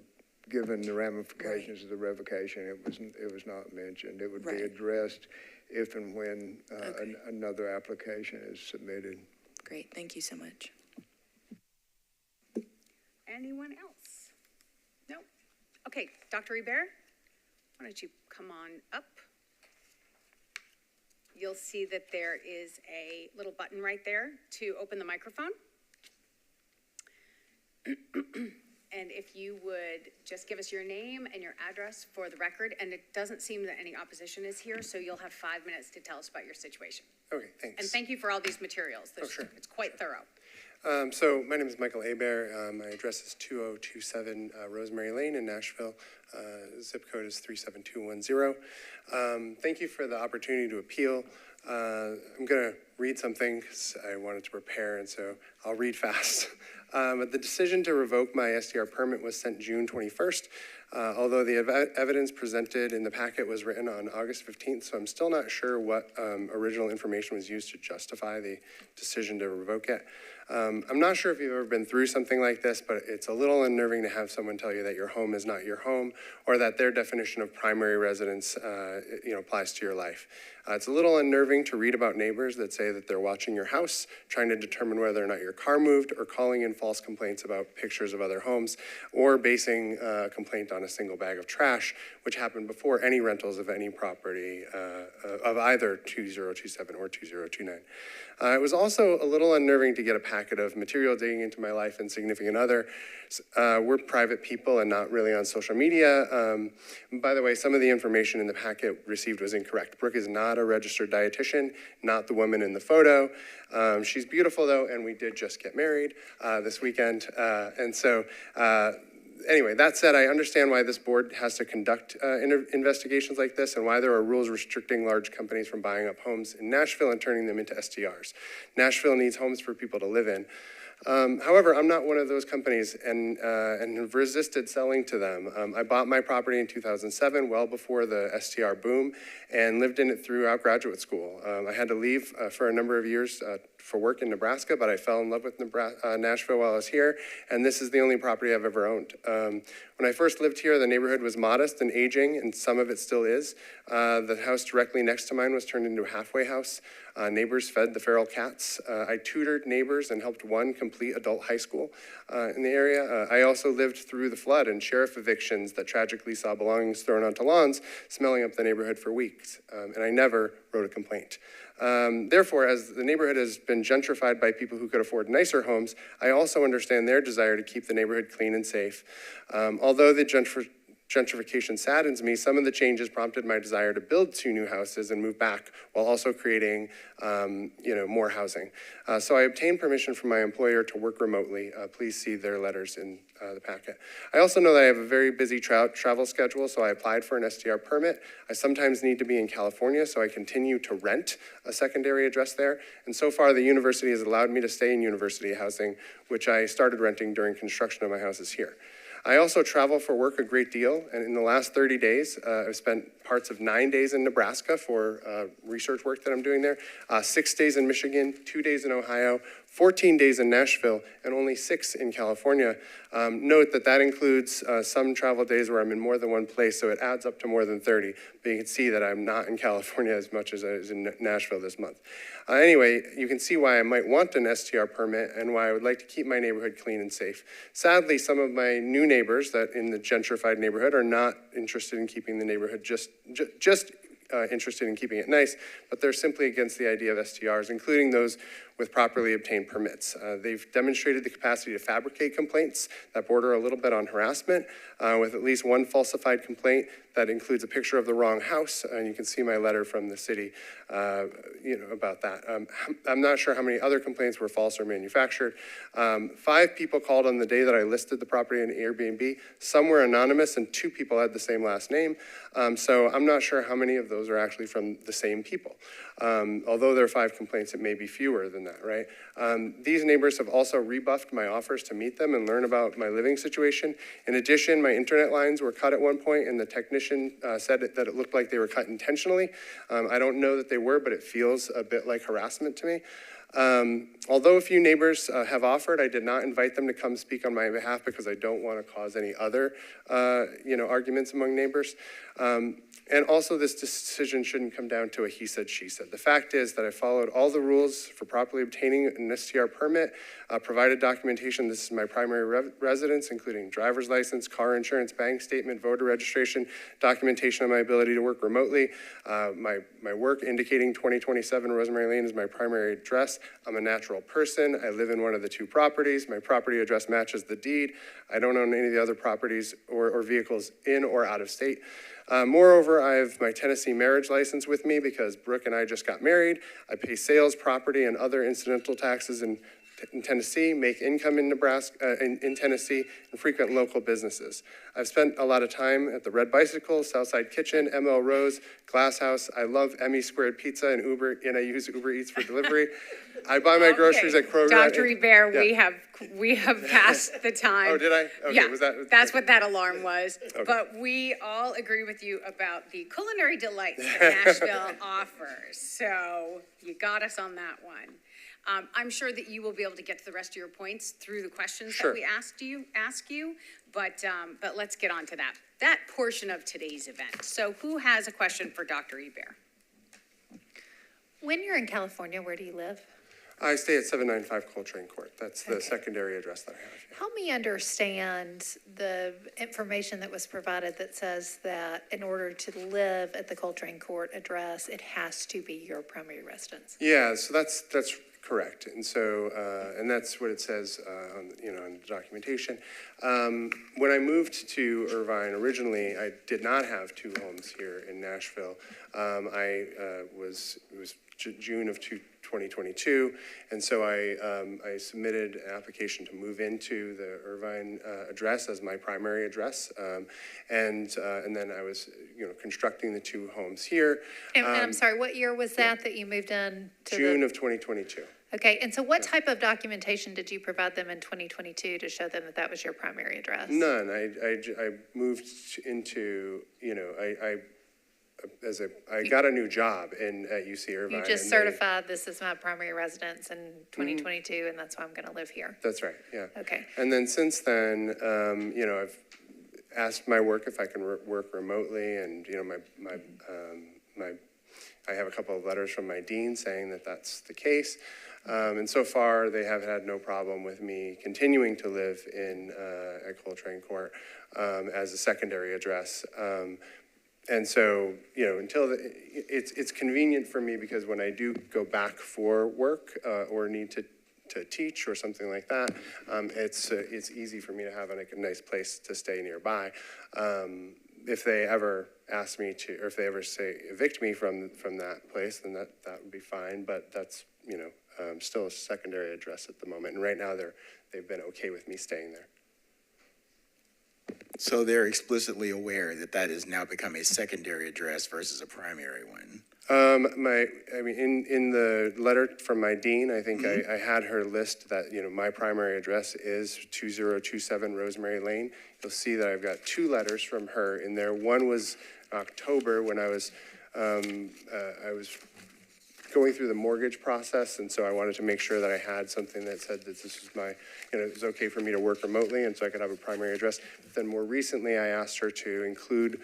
given the ramifications of the revocation, it was not mentioned. It would be Right. addressed if and when Okay. another application is submitted. Great, thank you so much. Anyone else? No? Okay, Dr. Hebert, why don't you come on up? You'll see that there is a little button right there to open the microphone. And if you would just give us your name and your address for the record, and it doesn't seem that any opposition is here, so you'll have 5 minutes to tell us about your situation. Okay, thanks. And thank you for all these materials. Sure. It's quite thorough. So my name is Michael Hebert. My address is 2027 Rosemary Lane in Nashville. Zip code is 37210. Thank you for the opportunity to appeal. I'm going to read something because I wanted to prepare, and so I'll read fast. The decision to revoke my SDR permit was sent June 21st, although the evidence presented in the packet was written on August 15th, so I'm still not sure what original information was used to justify the decision to revoke it. I'm not sure if you've ever been through something like this, but it's a little unnerving to have someone tell you that your home is not your home, or that their definition of primary residence applies to your life. It's a little unnerving to read about neighbors that say that they're watching your house, trying to determine whether or not your car moved, or calling in false complaints about pictures of other homes, or basing a complaint on a single bag of trash, which happened before any rentals of any property of either 2027 or 2029. It was also a little unnerving to get a packet of material digging into my life and significant other. We're private people and not really on social media. By the way, some of the information in the packet received was incorrect. Brooke is not a registered dietitian, not the woman in the photo. She's beautiful though, and we did just get married this weekend. Anyway, that said, I understand why this board has to conduct investigations like this and why there are rules restricting large companies from buying up homes in Nashville and turning them into SDRs. Nashville needs homes for people to live in. However, I'm not one of those companies and have resisted selling to them. I bought my property in 2007, well before the STR boom, and lived in it throughout graduate school. I had to leave for a number of years for work in Nebraska, but I fell in love with Nashville while I was here, and this is the only property I've ever owned. When I first lived here, the neighborhood was modest and aging, and some of it still is. The house directly next to mine was turned into a halfway house. Neighbors fed the feral cats. I tutored neighbors and helped one complete adult high school in the area. I also lived through the flood and sheriff evictions that tragically saw belongings thrown onto lawns, smelling up the neighborhood for weeks, and I never wrote a complaint. Therefore, as the neighborhood has been gentrified by people who could afford nicer homes, I also understand their desire to keep the neighborhood clean and safe. Although the gentrification saddens me, some of the changes prompted my desire to build 2 new houses and move back while also creating more housing. So I obtained permission from my employer to work remotely. Please see their letters in the packet. I also know that I have a very busy travel schedule, so I applied for an STR permit. I sometimes need to be in California, so I continue to rent a secondary address there. And so far, the university has allowed me to stay in university housing, which I started renting during construction of my houses here. I also travel for work a great deal, and in the last 30 days, I've spent parts of 9 days in Nebraska for research work that I'm doing there, 6 days in Michigan, 2 days in Ohio, 14 days in Nashville, and only 6 in California. Note that that includes some travel days where I'm in more than one place, so it adds up to more than 30. But you can see that I'm not in California as much as I was in Nashville this month. Anyway, you can see why I might want an STR permit and why I would like to keep my neighborhood clean and safe. Sadly, some of my new neighbors that in the gentrified neighborhood are not interested in keeping the neighborhood just interested in keeping it nice, but they're simply against the idea of STRs, including those with properly obtained permits. They've demonstrated the capacity to fabricate complaints that border a little bit on harassment, with at least one falsified complaint that includes a picture of the wrong house, and you can see my letter from the city about that. I'm not sure how many other complaints were false or manufactured. 5 people called on the day that I listed the property in Airbnb. Some were anonymous, and 2 people had the same last name. So I'm not sure how many of those are actually from the same people. Although there are 5 complaints, it may be fewer than that, right? These neighbors have also rebuffed my offers to meet them and learn about my living situation. In addition, my internet lines were cut at one point, and the technician said that it looked like they were cut intentionally. I don't know that they were, but it feels a bit like harassment to me. Although a few neighbors have offered, I did not invite them to come speak on my behalf because I don't want to cause any other, arguments among neighbors. And also, this decision shouldn't come down to a he said, she said. The fact is that I followed all the rules for properly obtaining an STR permit, provided documentation. This is my primary residence, including driver's license, car insurance, bank statement, voter registration, documentation of my ability to work remotely. My work indicating 2027 Rosemary Lane is my primary address. I'm a natural person. I live in one of the two properties. My property address matches the deed. I don't own any of the other properties or vehicles in or out of state. Moreover, I have my Tennessee marriage license with me because Brooke and I just got married. I pay sales, property, and other incidental taxes in Tennessee, make income in Nebraska, in Tennessee, and frequent local businesses. I've spent a lot of time at the Red Bicycle, Southside Kitchen, ML Rose, Glass House. I love Emmy Squared Pizza and I use Uber Eats for delivery. I buy my groceries at Kroger. Dr. Hebert, Yeah. we have passed the time. Oh, did I? Okay, Yeah, that's what that alarm was. Okay. But we all agree with you about the culinary delights that Nashville offers. So you got us on that one. I'm sure that you will be able to get to the rest of your points through the questions Sure. that we ask you. But let's get on to that portion of today's event. So who has a question for Dr. Hebert? When you're in California, where do you live? I stay at 795 Coltrane Court. That's the Okay. secondary address that I have. Yeah. Help me understand the information that was provided that says that in order to live at the Coltrane Court address, it has to be your primary residence. Yeah, so that's correct, and so and that's what it says on the documentation. When I moved to Irvine originally, I did not have two homes here in Nashville. It was June of 2022, and so I submitted an application to move into the Irvine address as my primary address, and then I was constructing the two homes here. And I'm sorry, what year was that you moved in to June of 2022. Okay, and so what type of documentation did you provide them in 2022 to show them that that was your primary address? None. I moved into, I got a new job at UC Irvine. You just certified this is my primary residence in 2022, and that's why I'm going to live here. That's right, yeah. Okay. And then since then, I've asked my work if I can work remotely, and, I have a couple of letters from my dean saying that that's the case. And so far, they have had no problem with me continuing to live at Coltrane Court as a secondary address. And so, until it's convenient for me because when I do go back for work or need to teach or something like that, it's easy for me to have a nice place to stay nearby. If they ever ask me to, or if they ever say evict me from that place, then that would be fine. But that's still a secondary address at the moment. And right now they've been okay with me staying there. So they're explicitly aware that that has now become a secondary address versus a primary one. In the letter from my dean, I think I had her list that, my primary address is 2027 Rosemary Lane. You'll see that I've got two letters from her in there. One was October when I was going through the mortgage process, and so I wanted to make sure that I had something that said that this is my, it was okay for me to work remotely, and so I could have a primary address. Then more recently, I asked her to include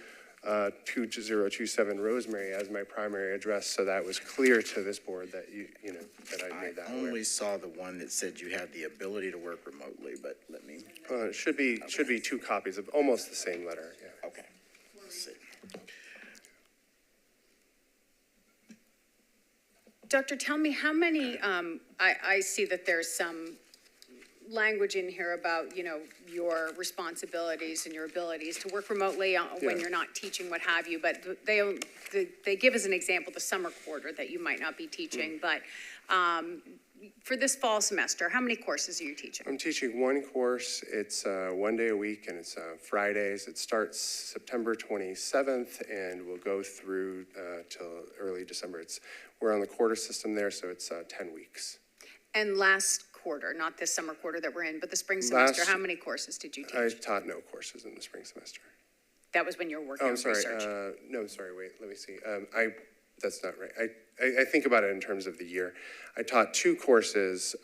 2027 Rosemary as my primary address, so that was clear to this board that that I made that I aware. only saw the one that said you had the ability to work remotely, but let me. It should be two copies of almost the same letter. Yeah. Okay. Let's see. Doctor, tell me how many, I see that there's some language in here about, your responsibilities and your abilities to work remotely when you're not teaching, what have you, but they give as an example the summer quarter that you might not be teaching, but for this fall semester, how many courses are you teaching? I'm teaching one course. It's 1 day a week, and it's Fridays. It starts September 27th, and will go through till early December. We're on the quarter system there, so it's 10 weeks. And last quarter, not this summer quarter that we're in, but the spring semester, how many courses did you I teach? taught no courses in the spring semester. That was when you were working Oh, on I'm sorry. research. No, I'm sorry. Wait, let me see. That's not right. I think about it in terms of the year. I taught 2 courses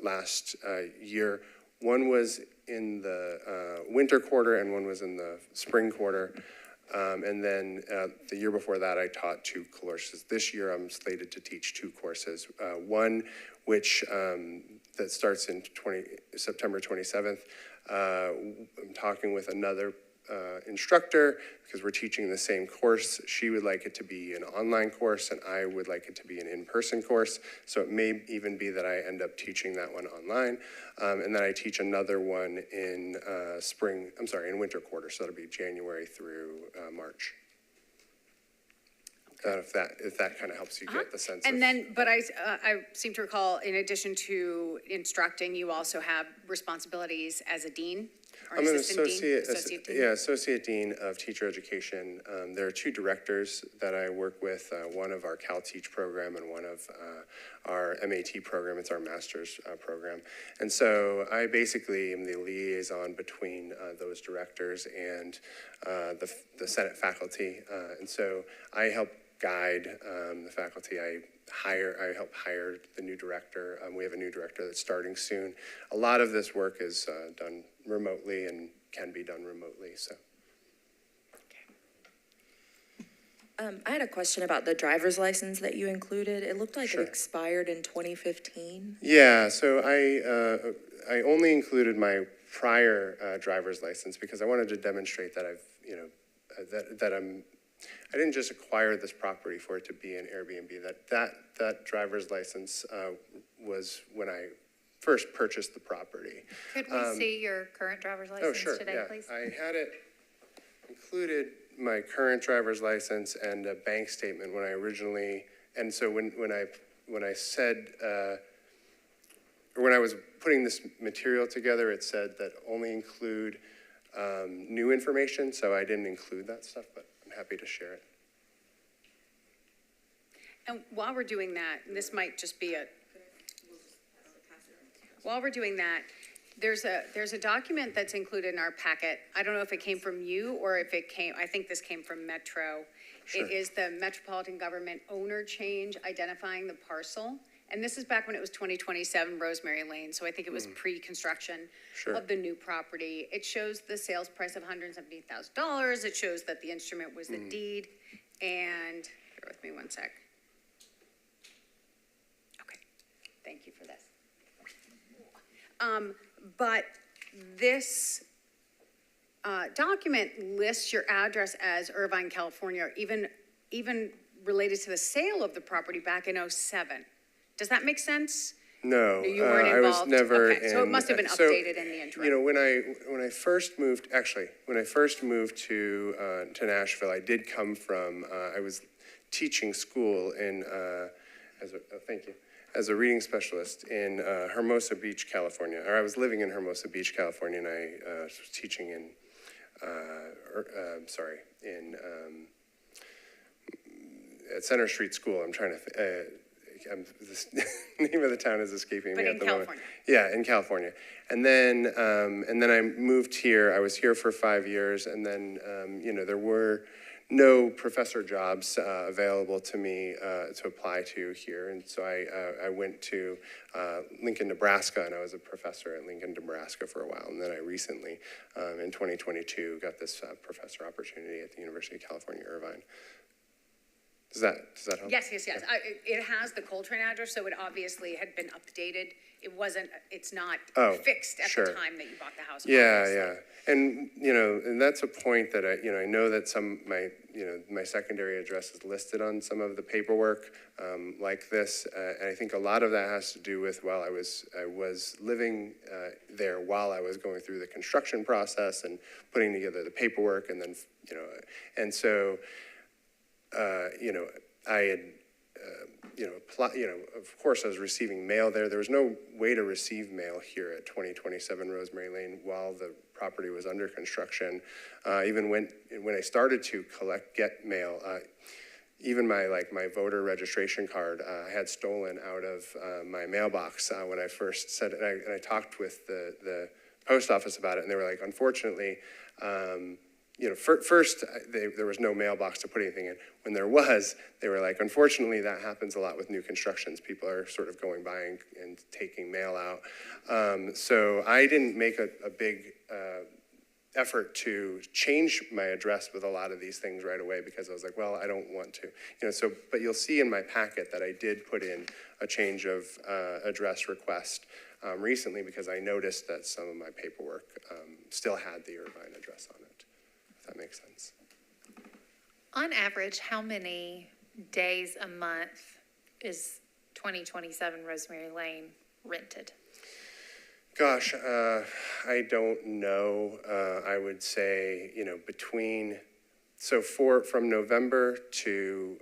last year. One was in the winter quarter and one was in the spring quarter. And then the year before that, I taught 2 courses. This year, I'm slated to teach 2 courses. One, which that starts in September 27th. I'm talking with another instructor because we're teaching the same course. She would like it to be an online course and I would like it to be an in-person course. So it may even be that I end up teaching that one online. And then I teach another one in in winter quarter. So that'll be January through March. If that kind of helps you get the sense And of. then, but I seem to recall, in addition to instructing, you also have responsibilities as a dean or I'm an assistant dean? Associate dean? associate dean of teacher education. There are 2 directors that I work with, one of our CalTeach program and one of our MAT program. It's our master's program. And so I basically am the liaison between those directors and the Senate faculty. And so I help guide the faculty. I help hire the new director. We have a new director that's starting soon. A lot of this work is done remotely and can be done remotely, so. I had a question about the driver's license that you included. It looked like Sure. it expired in 2015. Yeah, so I only included my prior driver's license because I wanted to demonstrate that I didn't just acquire this property for it to be an Airbnb. That driver's license was when I first purchased the property. Could we see your current driver's license today, please? I had it included my current driver's license and a bank statement when I originally, and so when I said, or when I was putting this material together, it said that only include new information, so I didn't include that stuff, but I'm happy to share it. And while we're doing that, and this might just be while we're doing that, there's a document that's included in our packet. I don't know if it came from you or if it came, I think this came from Metro. Sure. It is the Metropolitan Government owner change identifying the parcel. And this is back when it was 2027 Rosemary Lane, so I think it was pre-construction Sure. of the new property. It shows the sales price of $178,000. It shows that the instrument was the deed. And bear with me one sec. Okay, thank you for this. But this document lists your address as Irvine, California, even related to the sale of the property back in '07. Does that make sense? No, You weren't I was involved? never Okay, so it must have been so, updated in the interim. You know, when I first moved, when I first moved to Nashville, I did come from, I was teaching school in, thank you, as a reading specialist in Hermosa Beach, California. Or I was living in Hermosa Beach, California, and I was teaching in, at Center Street School. I'm trying to, the name of the town is escaping me at the moment. California. Yeah, in California. And then I moved here. I was here for 5 years, and then, there were no professor jobs available to me to apply to here. And so I went to Lincoln, Nebraska, and I was a professor at Lincoln, Nebraska for a while. And then I recently, in 2022, got this professor opportunity at the University of California, Irvine. Does that help? Yes. It has the Coltrane address, so it obviously had been updated. It's not fixed at sure. the time that you bought the house. Yeah, obviously. yeah. And, and that's a point that I know that my secondary address is listed on some of the paperwork like this. And I think a lot of that has to do with, I was living there while I was going through the construction process and putting together the paperwork and then, and so, I had, of course I was receiving mail there. There was no way to receive mail here at 2027 Rosemary Lane while the property was under construction. Even when I started to get mail, even my voter registration card, I had stolen out of my mailbox when I first said it. And I talked with the post office about it, and they were like, unfortunately, first there was no mailbox to put anything in. When there was, they were like, unfortunately, that happens a lot with new constructions. People are sort of going by and taking mail out. So I didn't make a big effort to change my address with a lot of these things right away, because I was like, well, I don't want to, so, but you'll see in my packet that I did put in a change of address request recently, because I noticed that some of my paperwork still had the Irvine address on it, if that makes sense. On average, how many days a month is 2027 Rosemary Lane rented? Gosh, I don't know. I would say, from November to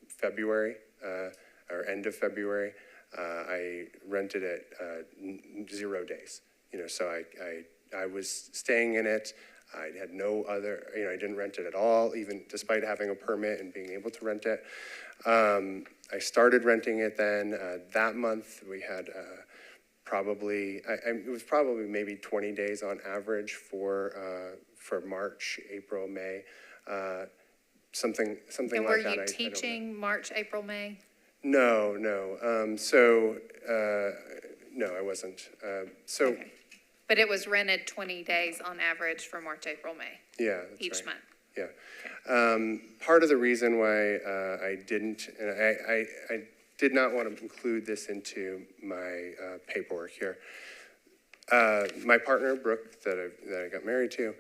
February, or end of February, I rented it 0 days. So I was staying in it. I had no other, I didn't rent it at all, even despite having a permit and being able to rent it. I started renting it then. That month we had it was probably maybe 20 days on average for March, April, May, something like that. And were you teaching March, April, May? No. No, I wasn't. Okay. But it was rented 20 days on average for March, April, May? Yeah, that's each right. month? Yeah. Part of the reason why I didn't, and I did not want to include this into my paperwork here. My partner, Brooke, that I got married to,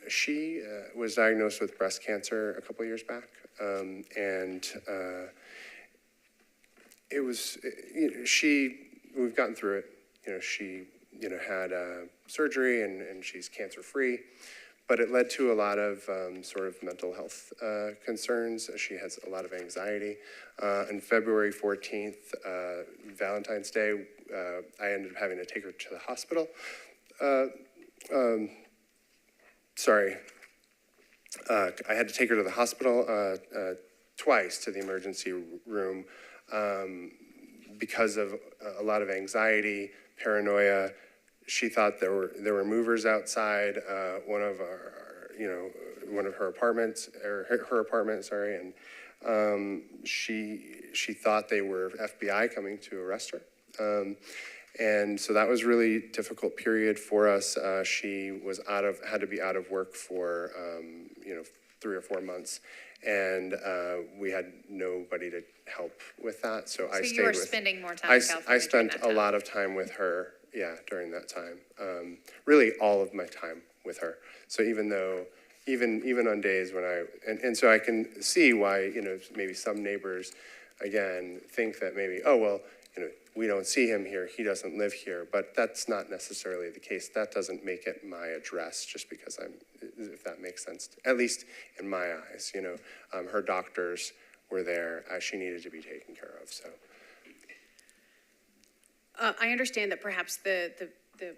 she was diagnosed with breast cancer a couple years back, and it was, we've gotten through it. She, had surgery and she's cancer-free. But it led to a lot of sort of mental health concerns. She has a lot of anxiety. On February 14th, Valentine's Day, I ended up having to take her to the hospital. I had to take her to the hospital twice, to the emergency room, because of a lot of anxiety, paranoia. She thought there were movers outside one of her apartments, or her apartment, sorry, and she thought they were FBI coming to arrest her. And so that was really difficult period for us. She was had to be out of work for 3 or 4 months, and we had nobody to help with that. So I stayed you were spending more time in California. I spent a lot of time with her. Yeah, during that time, really all of my time with her. So even on days when and so I can see why, maybe some neighbors, again, think that maybe, oh, well, we don't see him here, he doesn't live here, but that's not necessarily the case. That doesn't make it my address just because if that makes sense, at least in my eyes, her doctors were there, she needed to be taken care of, so. I understand that perhaps the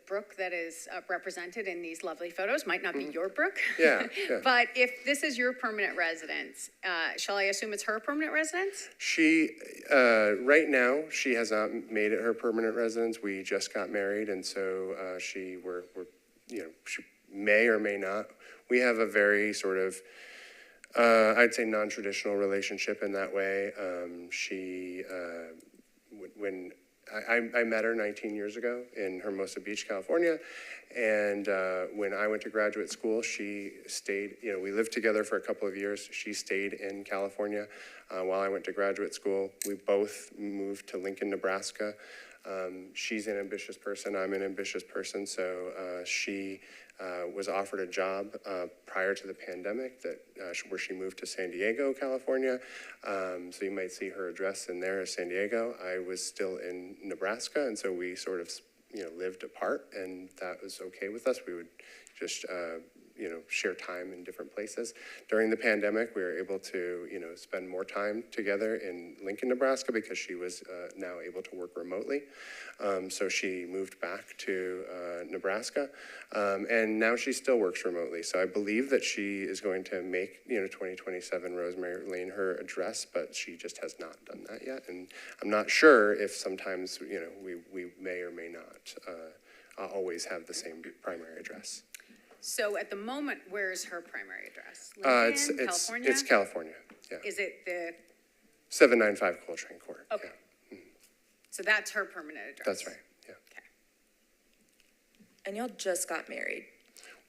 Brooke that is represented in these lovely photos might not be your Brooke. Yeah. But if this is your permanent residence, shall I assume it's her permanent residence? She, right now, she has not made it her permanent residence. We just got married, and so she may or may not. We have a very sort of, I'd say, non-traditional relationship in that way. When I met her 19 years ago in Hermosa Beach, California, and when I went to graduate school, she stayed, we lived together for a couple of years. She stayed in California while I went to graduate school. We both moved to Lincoln, Nebraska. She's an ambitious person, I'm an ambitious person, so she was offered a job prior to the pandemic where she moved to San Diego, California. So you might see her address in there as San Diego. I was still in Nebraska, and so we sort of lived apart, and that was okay with us. We would just share time in different places. During the pandemic, we were able to, spend more time together in Lincoln, Nebraska, because she was now able to work remotely. So she moved back to Nebraska, and now she still works remotely. So I believe that she is going to make, 2027 Rosemary Lane her address, but she just has not done that yet. And I'm not sure if sometimes, we may or may not always have the same primary address. So at the moment, where's her primary address? Lincoln, California? It's California, yeah. Is it the, 795 Coltrane Court. okay. Yeah. So that's her permanent address? That's right, yeah. Okay. And y'all just got married.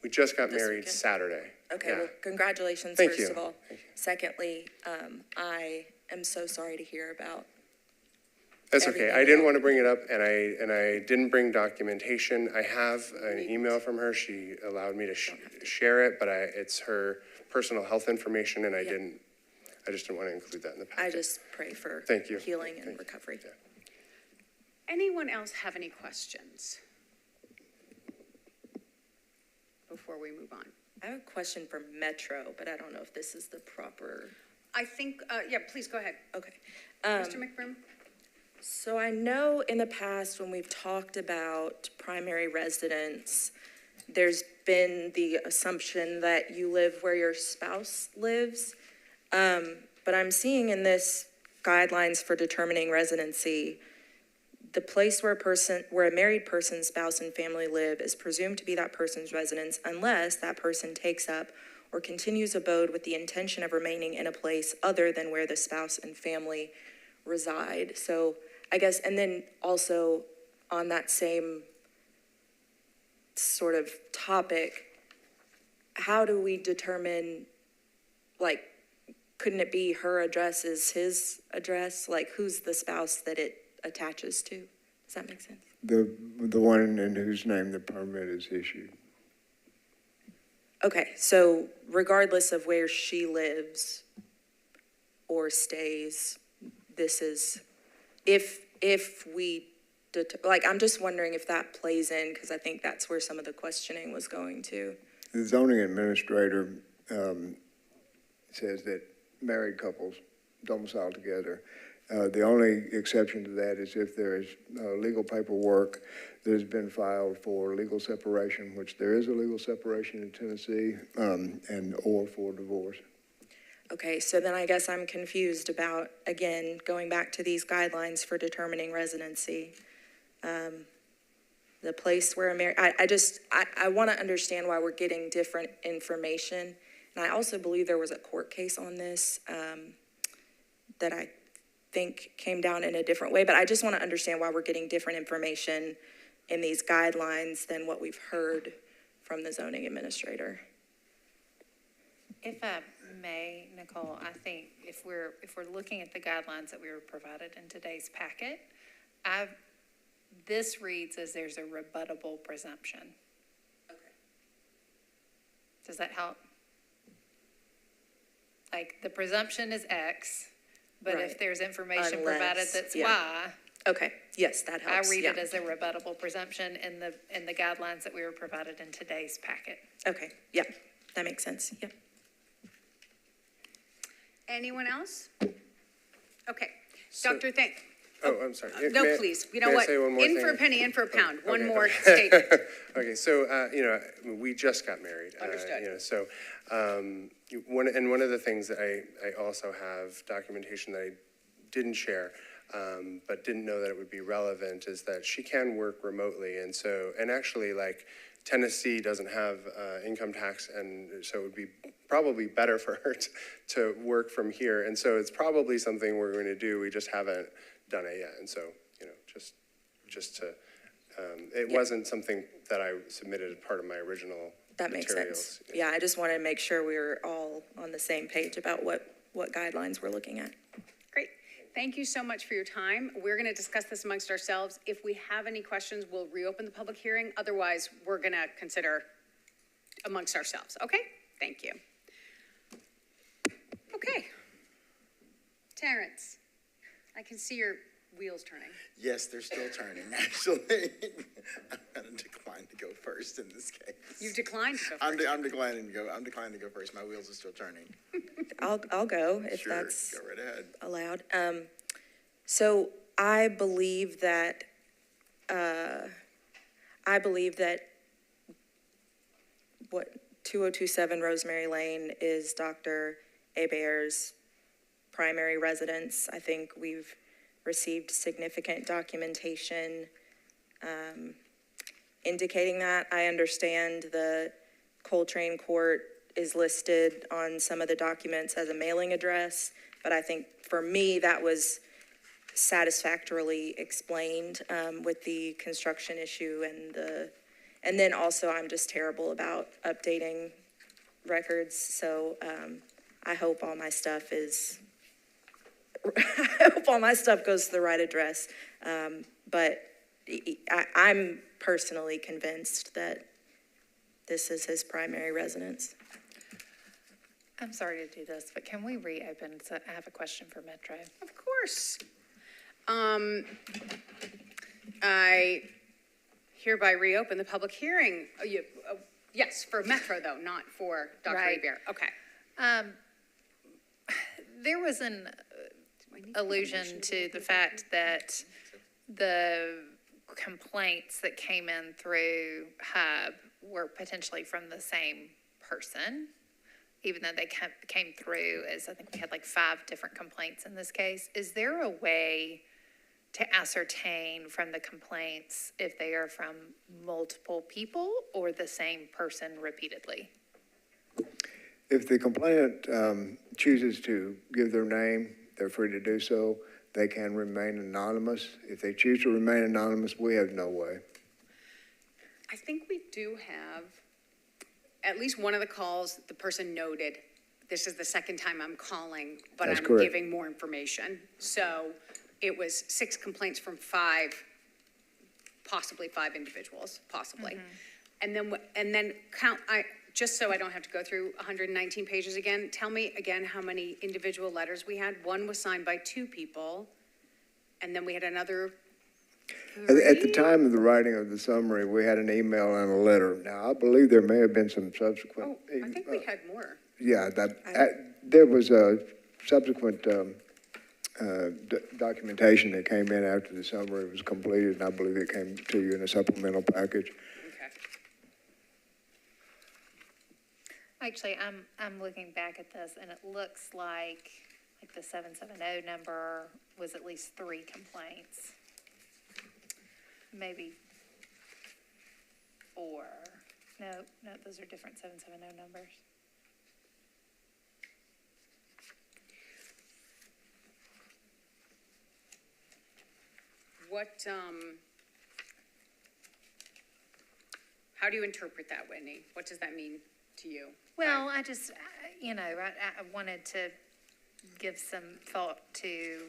We just got This married weekend? Saturday. Okay, Yeah. well, congratulations, Thank first you. of all. Thank you. Secondly, I am so sorry to hear about. That's okay. everything I didn't that- want to bring it up, and I didn't bring documentation. I have an email from her. She allowed me to share it, but it's her personal health information, and I just didn't want to include that in the packet. I just pray for Thank you. healing and Thank you. recovery. Yeah. Anyone else have any questions before we move on? I have a question for Metro, but I don't know if this is the proper, I think, yeah, please go ahead. okay. Mr. McBroom? So I know in the past when we've talked about primary residence, there's been the assumption that you live where your spouse lives. But I'm seeing in this guidelines for determining residency, the place where a married person's spouse and family live is presumed to be that person's residence unless that person takes up or continues abode with the intention of remaining in a place other than where the spouse and family reside. So I guess, and then also on that same sort of topic, how do we determine, like, couldn't it be her address is his address? Like, who's the spouse that it attaches to? Does that make sense? The one in whose name the permit is issued. Okay, so regardless of where she lives or stays, this is, if we, like, I'm just wondering if that plays in, because I think that's where some of the questioning was going to. The zoning administrator says that married couples domicile together. The only exception to that is if there is legal paperwork that has been filed for legal separation, which there is a legal separation in Tennessee, or for divorce. Okay, so then I guess I'm confused about, again, going back to these guidelines for determining residency. The place where I want to understand why we're getting different information. And I also believe there was a court case on this that I think came down in a different way, but I just want to understand why we're getting different information in these guidelines than what we've heard from the zoning administrator. If I may, Nicole, I think if we're looking at the guidelines that we were provided in today's packet, this reads as there's a rebuttable presumption. Okay. Does that help? Like, the presumption is X, but Right. if there's information provided Unless, that's yeah. Y, Okay, yes, that I helps. read yeah. it as a rebuttable presumption in the guidelines that we were provided in today's packet. Okay, yeah, that makes sense, yeah. Anyone else? Okay. So- Dr. Thank, Oh, I'm sorry. no, May I- please. You know may I what? say one more In for a thing? penny, in for a pound. One Okay. more statement. Okay, so, we just got married. Understood. So, one of the things that I also have documentation that I didn't share, but didn't know that it would be relevant, is that she can work remotely. And so, and actually, like, Tennessee doesn't have income tax, and so it would be probably better for her to work from here. And so it's probably something we're going to do. We just haven't done it yet. And so, just to, it wasn't something that I submitted as part of my original That makes materials. sense. Yeah, I just wanted to make sure we were all on the same page about what guidelines we're looking at. Great. Thank you so much for your time. We're going to discuss this amongst ourselves. If we have any questions, we'll reopen the public hearing. Otherwise, we're going to consider amongst ourselves. Okay? Thank you. Okay. Terrence, I can see your wheels turning? Yes, they're still turning, actually. I'm gonna decline to go first in this case. You declined to go I'm first. declining to go first. My wheels are still turning. I'll go if Sure, that's go right ahead. allowed. So I believe that, what, 2027 Rosemary Lane is Dr. Hebert's primary residence. I think we've received significant documentation indicating that. I understand the Coltrane Court is listed on some of the documents as a mailing address, but I think for me, that was satisfactorily explained with the construction issue and then also I'm just terrible about updating records, so I hope all my stuff goes to the right address. But I'm personally convinced that this is his primary residence. I'm sorry to do this, but can we reopen? So I have a question for Metro. Of course. I hereby reopen the public hearing. Yes, for Metro though, not for Dr. Right. Hebert. Okay. There was an allusion to the fact that the complaints that came in through Hub were potentially from the same person, even though they came through as, I think we had like 5 different complaints in this case. Is there a way to ascertain from the complaints if they are from multiple people or the same person repeatedly? If the complainant chooses to give their name, they're free to do so. They can remain anonymous. If they choose to remain anonymous, we have no way. I think we do have, at least one of the calls, the person noted, this is the second time I'm calling, but That's I'm correct. giving more information. So it was 6 complaints from 5, possibly 5 individuals, possibly. And then count, just so I don't have to go through 119 pages again, tell me again how many individual letters we had. One was signed by 2 people, and then we had another 3? At the time of the writing of the summary, we had an email and a letter. Now, I believe there may have been some subsequent. Oh, I think we had more. Yeah, there was a subsequent documentation that came in after the summary was completed, and I believe it came to you in a supplemental package. Okay. Actually, I'm looking back at this and it looks like the 770 number was at least 3 complaints. Maybe 4. No, those are different 770 numbers. What, how do you interpret that, Whitney? What does that mean to you? Well, I just, I wanted to give some thought to,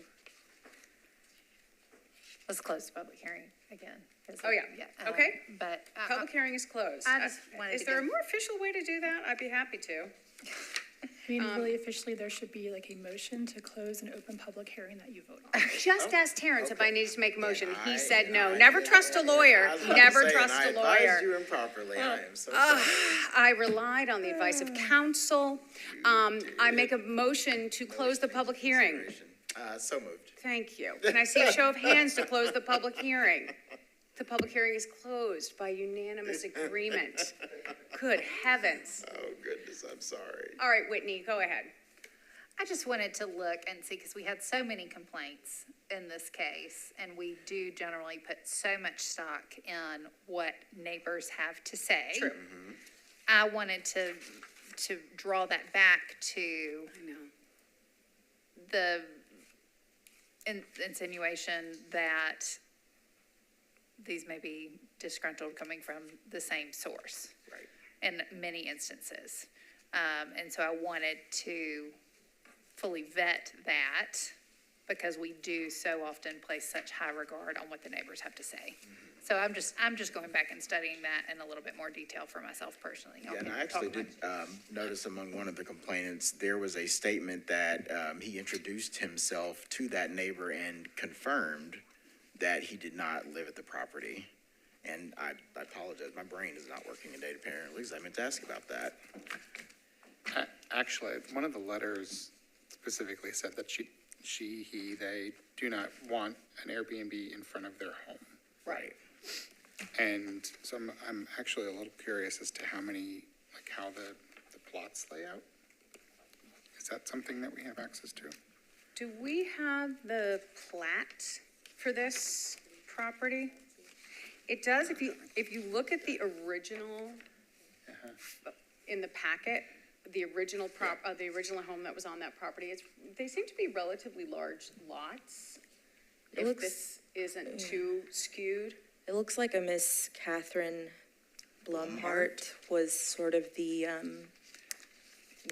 let's close the public hearing again. Oh, yeah. Okay. But. Public hearing is closed. I just wanted Is to there a give- more official way to do that? I'd be happy to. I mean, really officially, there should be like a motion to close an open public hearing that you vote on. Just asked Terrence if I needed to make a motion. He said no. I- Never trust a lawyer. I was about to Never say, trust and a I advised lawyer. you improperly. I am so sorry. I relied on the advice of counsel. I make a motion to close the public hearing. So moved. Thank you. Can I see a show of hands to close the public hearing? The public hearing is closed by unanimous agreement. Good heavens. Oh, goodness, I'm sorry. All right, Whitney, go ahead. I just wanted to look and see, because we had so many complaints in this case, and we do generally put so much stock in what neighbors have to say. True. I wanted to draw that back to I know. the insinuation that these may be disgruntled coming from the same source. Right. In many instances. And so I wanted to fully vet that because we do so often place such high regard on what the neighbors have to say. So I'm just going back and studying that in a little bit more detail for myself personally. Yeah, and I actually did notice among one of the complainants, there was a statement that he introduced himself to that neighbor and confirmed that he did not live at the property. And I apologize, my brain is not working today apparently, because I meant to ask about that. Actually, one of the letters specifically said that they do not want an Airbnb in front of their home. Right. And so I'm actually a little curious as to how the plots lay out. Is that something that we have access to? Do we have the plat for this property? It does, if you look at the original in the packet, the original the original home that was on that property, they seem to be relatively large lots. If this isn't too skewed. It looks like a Miss Catherine Blumhart was sort of the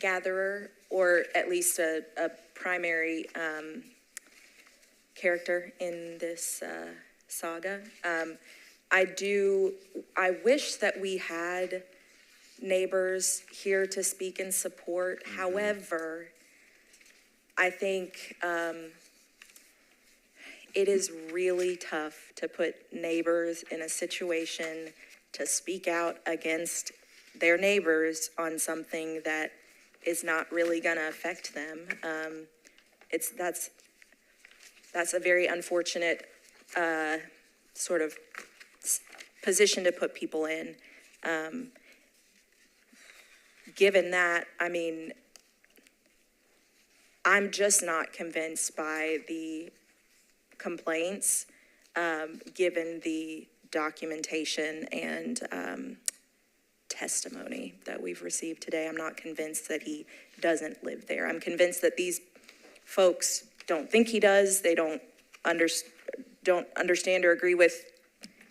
gatherer, or at least a primary character in this saga. I wish that we had neighbors here to speak in support. However, I think it is really tough to put neighbors in a situation to speak out against their neighbors on something that is not really going to affect them. That's a very unfortunate sort of position to put people in. Given that, I mean, I'm just not convinced by the complaints, given the documentation and testimony that we've received today. I'm not convinced that he doesn't live there. I'm convinced that these folks don't think he does. They don't understand or agree with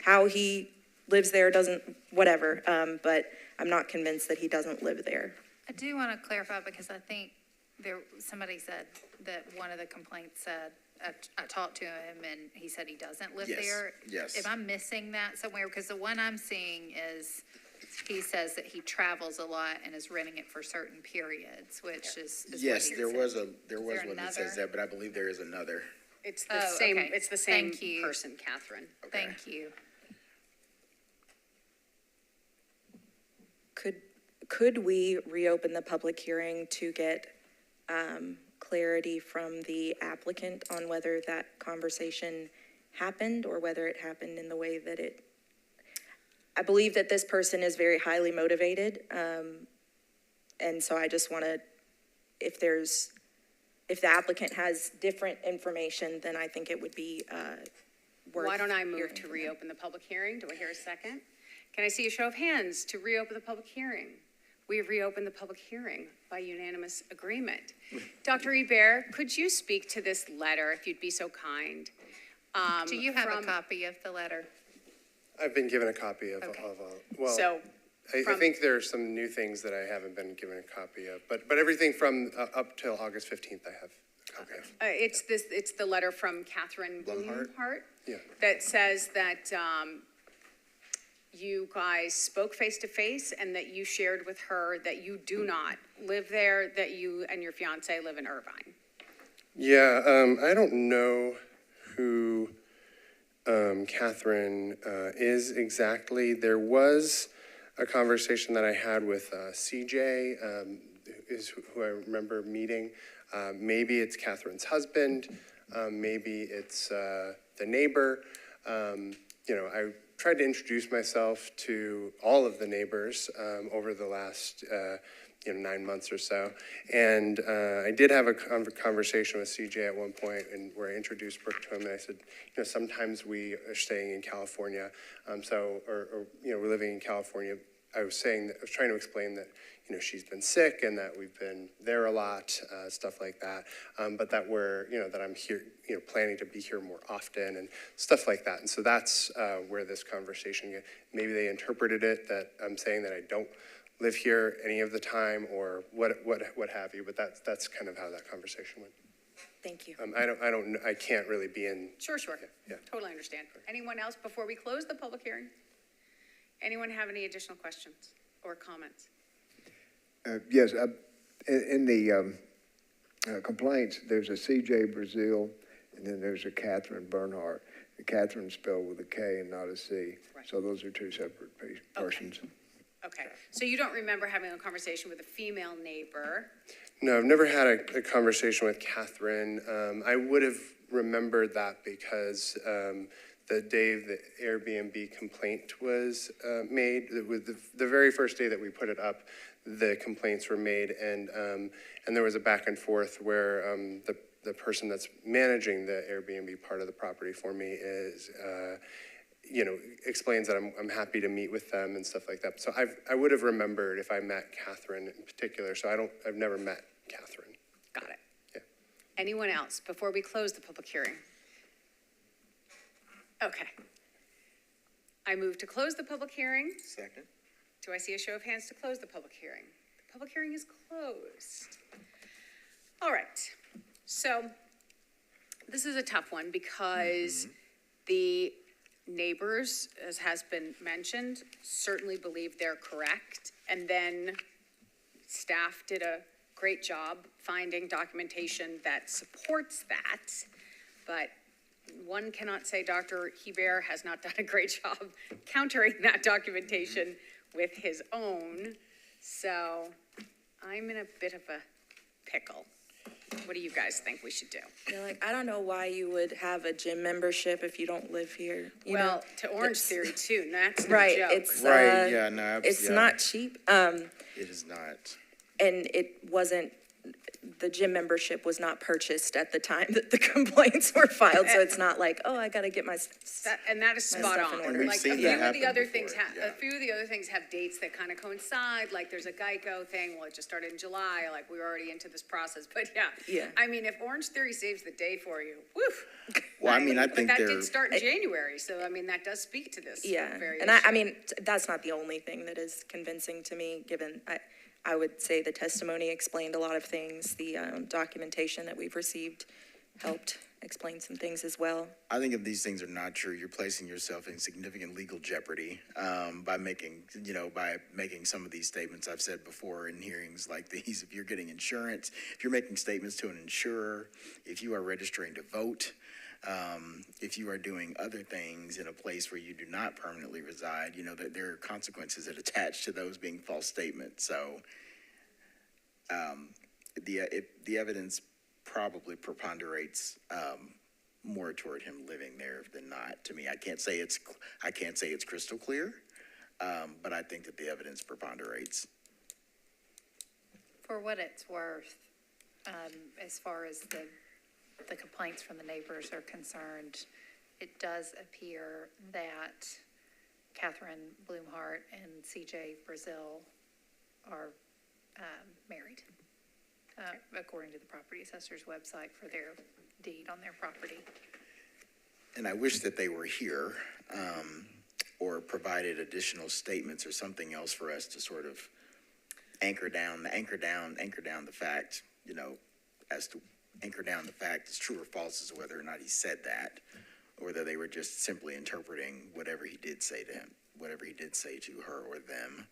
how he lives there, whatever. But I'm not convinced that he doesn't live there. I do want to clarify, because I think somebody said that one of the complaints said, I talked to him and he said he doesn't live there. Yes. If I'm missing that somewhere, because the one I'm seeing is, he says that he travels a lot and is renting it for certain periods, which is what Yes, he there said. was there one that says another? that, but I believe there is another. It's the same, okay. it's the same Thank you. person, Catherine. Okay. Thank you. Could we reopen the public hearing to get clarity from the applicant on whether that conversation happened or whether it happened in the way that it, I believe that this person is very highly motivated. And so I just want to, if the applicant has different information, then I think it would be worth Why don't I move hearing to from reopen the public hearing? Do I hear a second? Can I see a show of hands to reopen the public hearing? We have reopened the public hearing by unanimous agreement. Dr. Hebert, could you speak to this letter, if you'd be so kind? Do you have a copy of the letter? I've been given a copy of, Okay. well, So, I think there are some new things that I haven't been given a copy of, but everything from up till August 15th, I have a copy of. it's the letter from Catherine Blumhart? Blumhart Yeah. that says that you guys spoke face to face and that you shared with her that you do not live there, that you and your fiance live in Irvine. Yeah, I don't know who Catherine is exactly. There was a conversation that I had with CJ, is who I remember meeting. Maybe it's Catherine's husband, maybe it's the neighbor. I tried to introduce myself to all of the neighbors over the last 9 months or so. And I did have a conversation with CJ at one point, and where I introduced Brooke to him, and I said, sometimes we are staying in California, we're living in California. I was trying to explain that, she's been sick and that we've been there a lot, stuff like that. But that that I'm here, planning to be here more often and stuff like that. And so that's where this conversation, maybe they interpreted it that I'm saying that I don't live here any of the time or what have you. But that's kind of how that conversation went. Thank you. I can't really be in. Sure. Yeah. Totally understand. Anyone else before we close the public hearing? Anyone have any additional questions or comments? Yes, in the complaints, there's a CJ Brazil, and then there's a Catherine Bernhardt. The Catherine's spelled with a K and not a C. Right. So those are two separate persons. Okay, so you don't remember having a conversation with a female neighbor? No, I've never had a conversation with Catherine. I would have remembered that because the day the Airbnb complaint was made, with the very first day that we put it up, the complaints were made, and there was a back and forth where the person that's managing the Airbnb part of the property for me is, explains that I'm happy to meet with them and stuff like that. So I would have remembered if I met Catherine in particular. So I've never met Catherine. Got it. Yeah. Anyone else before we close the public hearing? Okay. I move to close the public hearing. Second. Do I see a show of hands to close the public hearing? The public hearing is closed. All right, so this is a tough one because the neighbors, as has been mentioned, certainly believe they're correct. And then staff did a great job finding documentation that supports that. But one cannot say Dr. Hebert has not done a great job countering that documentation with his own. So I'm in a bit of a pickle. What do you guys think we should do? You're like, I don't know why you would have a gym membership if you don't live here. Well, to Orange Theory too, and that's no Right, joke. it's, Right, yeah, no, it's yeah. not cheap. It is not. And it wasn't, the gym membership was not purchased at the time that the complaints were filed, so it's not like, oh, I gotta get my, And that is My spot stuff in on. order. We've Like, a seen few that of the happen other before, things yeah. a few of the other things have dates that kind of coincide, like there's a Geico thing, well, it just started in July, like we were already into this process, but yeah. Yeah. I mean, if Orange Theory saves the day for you, woof. Well, I mean, I think But that they're, did start in January, so I mean, that does speak to this yeah. very And issue. I mean, that's not the only thing that is convincing to me, given, I would say the testimony explained a lot of things. The documentation that we've received helped explain some things as well. I think if these things are not true, you're placing yourself in significant legal jeopardy by making some of these statements I've said before in hearings like these. If you're getting insurance, if you're making statements to an insurer, if you are registering to vote, if you are doing other things in a place where you do not permanently reside, that there are consequences that attach to those being false statements. So the evidence probably preponderates more toward him living there than not. To me, I can't say it's crystal clear, but I think that the evidence preponderates. For what it's worth, as far as the complaints from the neighbors are concerned, it does appear that Catherine Blumhart and CJ Brazil are married, according to the property assessor's website for their deed on their property. And I wish that they were here, or provided additional statements or something else for us to sort of anchor down the fact, anchor down the fact it's true or false as to whether or not he said that, or whether they were just simply interpreting whatever he did say to him, whatever he did say to her or them.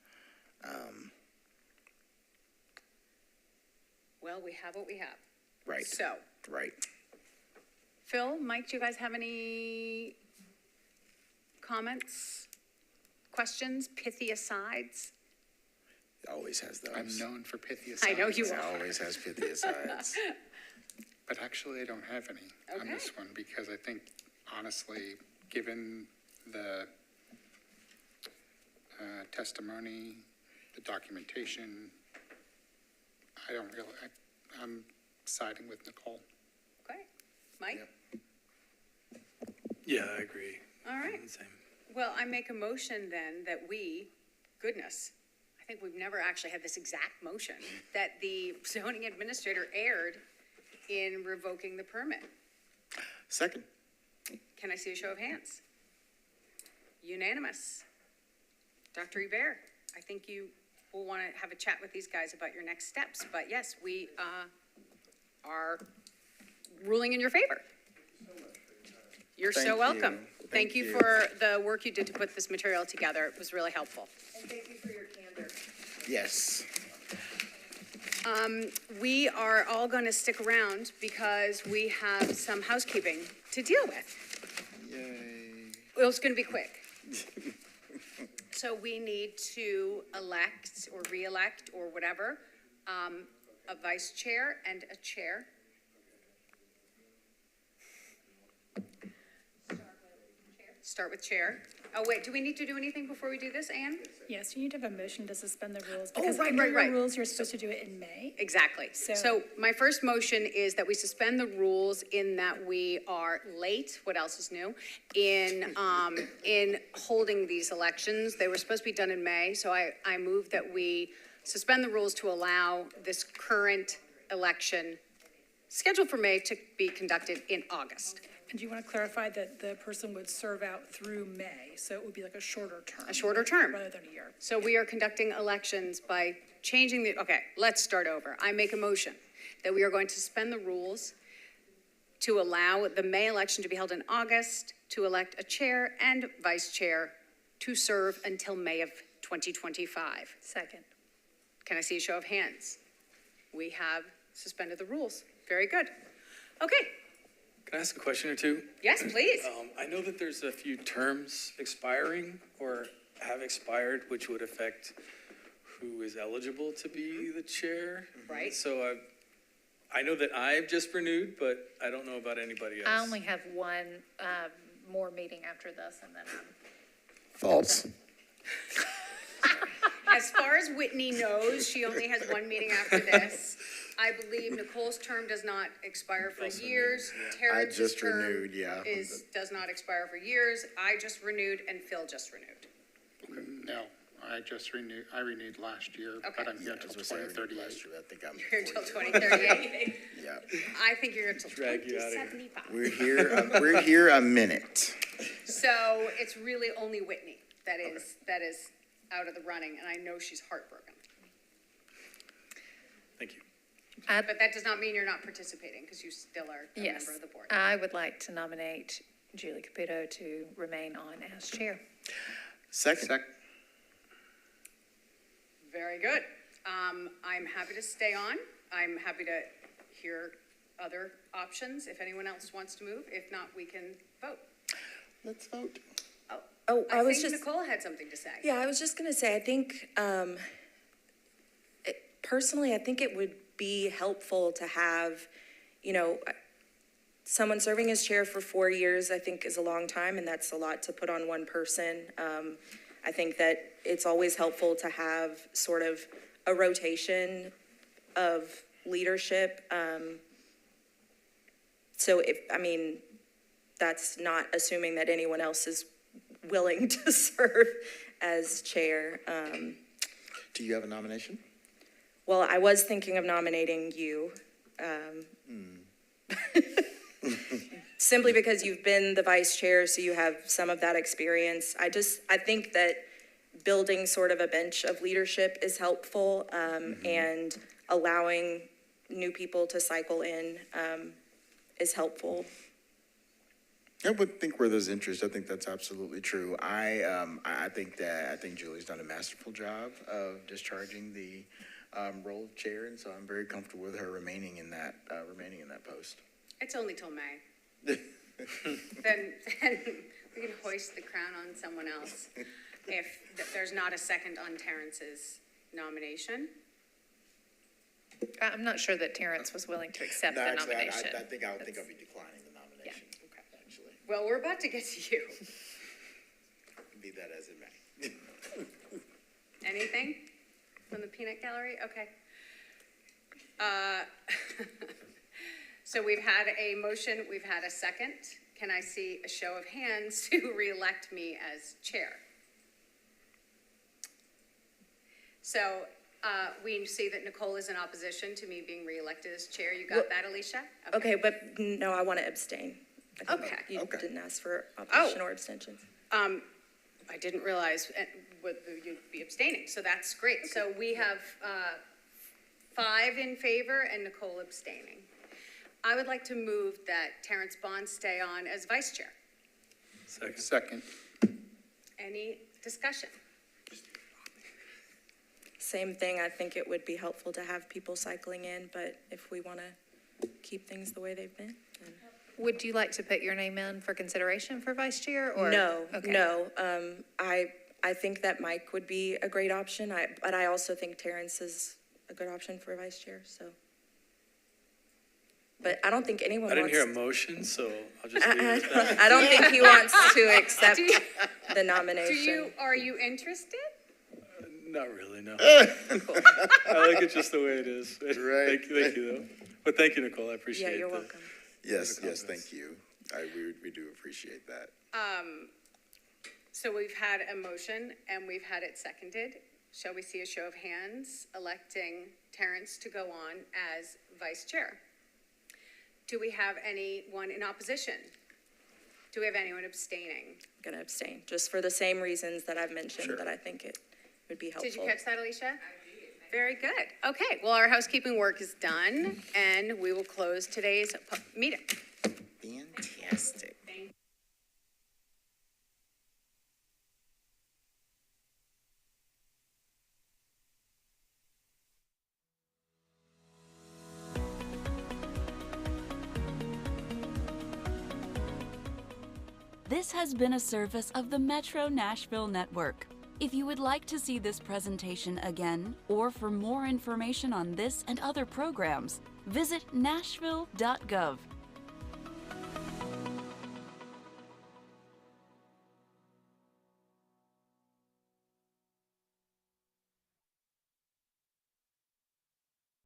Well, we have what we have. Right. So, Right. Phil, Mike, do you guys have any comments, questions, pithy asides? It always has those. I'm known for pithy I know asides, you It are. always has pithy asides. but actually I don't have any on Okay. this one because I think honestly, given the testimony, the documentation, I'm siding with Nicole. Okay, Mike? Yeah, I agree. All right. Same. Well, I make a motion then that goodness, I think we've never actually had this exact motion, that the zoning administrator erred in revoking the permit. Second. Can I see a show of hands? Unanimous. Dr. Hebert, I think you will want to have a chat with these guys about your next steps, but yes, we are ruling in your favor. You're so Thank welcome. you. Thank Thank you you. for the work you did to put this material together. It was really helpful. And thank you for your candor. Yes. We are all going to stick around because we have some housekeeping to deal with. Yay. Well, it's going to be quick. So we need to elect or re-elect or whatever, a vice chair and a chair. Start with chair. Oh, wait, do we need to do anything before we do this, Anne? Yes, you need to have a motion to suspend the rules. Oh, Because right, under right, your right. rules, you're supposed to do it in May. Exactly. So my first motion is that we suspend the rules in that we are late, what else is new? In holding these elections. They were supposed to be done in May, so I move that we suspend the rules to allow this current election scheduled for May to be conducted in August. And do you want to clarify that the person would serve out through May? So it would be like a shorter term. A shorter term. Rather than a year. So we are conducting elections by changing okay, let's start over. I make a motion that we are going to suspend the rules to allow the May election to be held in August, to elect a chair and vice chair to serve until May of 2025. Second. Can I see a show of hands? We have suspended the rules. Very good. Okay, Can I ask a question or two? yes, please. I know that there's a few terms expiring or have expired, which would affect who is eligible to be the chair. Right. So I know that I've just renewed, but I don't know about anybody else. I only have one more meeting after this, and then False. As far as Whitney knows, she only has one meeting after this. I believe Nicole's term does not expire for years. Terrence's just term renewed, yeah. does not expire for years. I just renewed and Phil just renewed. No, I renewed last year, Okay. but I'm here until As I say, I renewed 2038. last year. I think I'm. You're here until 40. 2038. Yeah. I think you're until Drag you out of here. 2075. We're here a minute. So it's really only Whitney that is out of the running, and I know she's heartbroken. Thank you. But that does not mean you're not participating, because you still are a yes. member of the board. I would like to nominate Julie Caputo to remain on as chair. Second. Very good. I'm happy to stay on. I'm happy to hear other options if anyone else wants to move. If not, we can vote. Let's vote. Oh, I was think just, Nicole had something to say. yeah, I was just gonna say, I think, personally, I think it would be helpful to have, someone serving as chair for 4 years, I think is a long time, and that's a lot to put on one person. I think that it's always helpful to have sort of a rotation of leadership. So that's not assuming that anyone else is willing to serve as chair. Do you have a nomination? Well, I was thinking of nominating you. Simply because you've been the vice chair, so you have some of that experience. I think that building sort of a bench of leadership is helpful, and allowing new people to cycle in is helpful. I would think where there's interest, I think that's absolutely true. I think Julie's done a masterful job of discharging the role of chair, and so I'm very comfortable with her remaining in that post. It's only till May. Then we can hoist the crown on someone else if there's not a second on Terrence's nomination. I'm not sure that Terrence was willing to accept No, the actually, nomination. I think I'll be declining the nomination, actually. Well, we're about to get to you. Be that as it may. Anything from the peanut gallery? Okay. So we've had a motion, we've had a second. Can I see a show of hands to reelect me as chair? So we see that Nicole is in opposition to me being reelected as chair. You got that, Alicia? Okay, but no, I want to abstain. I think Okay. You Okay. didn't ask for opposition or abstention. I didn't realize you'd be abstaining, so that's great. So we have 5 in favor and Nicole abstaining. I would like to move that Terrence Bond stay on as vice chair. Second. Any discussion? Same thing, I think it would be helpful to have people cycling in, but if we want to keep things the way they've been, then. Would you like to put your name in for consideration for vice chair, or? No, Okay. no. I think that Mike would be a great option, but I also think Terrence is a good option for vice chair, so. But I don't think anyone I wants. didn't hear a motion, so I'll just leave it at that. I don't think he wants to accept the nomination. Are you interested? Not really, no. I like it just the way it is. Right. Thank you, though. But thank you, Nicole, I appreciate it. Yeah, you're welcome. Yes, thank you. We do appreciate that. So we've had a motion and we've had it seconded. Shall we see a show of hands electing Terrence to go on as vice chair? Do we have anyone in opposition? Do we have anyone abstaining? I'm going to abstain, just for the same reasons that I've mentioned, that I think it would be helpful. Did you catch that, Alicia? I did. Very good. Okay, well, our housekeeping work is done and we will close today's meeting. Fantastic. This has been a service of the Metro Nashville Network. If you would like to see this presentation again, or for more information on this and other programs, visit nashville.gov.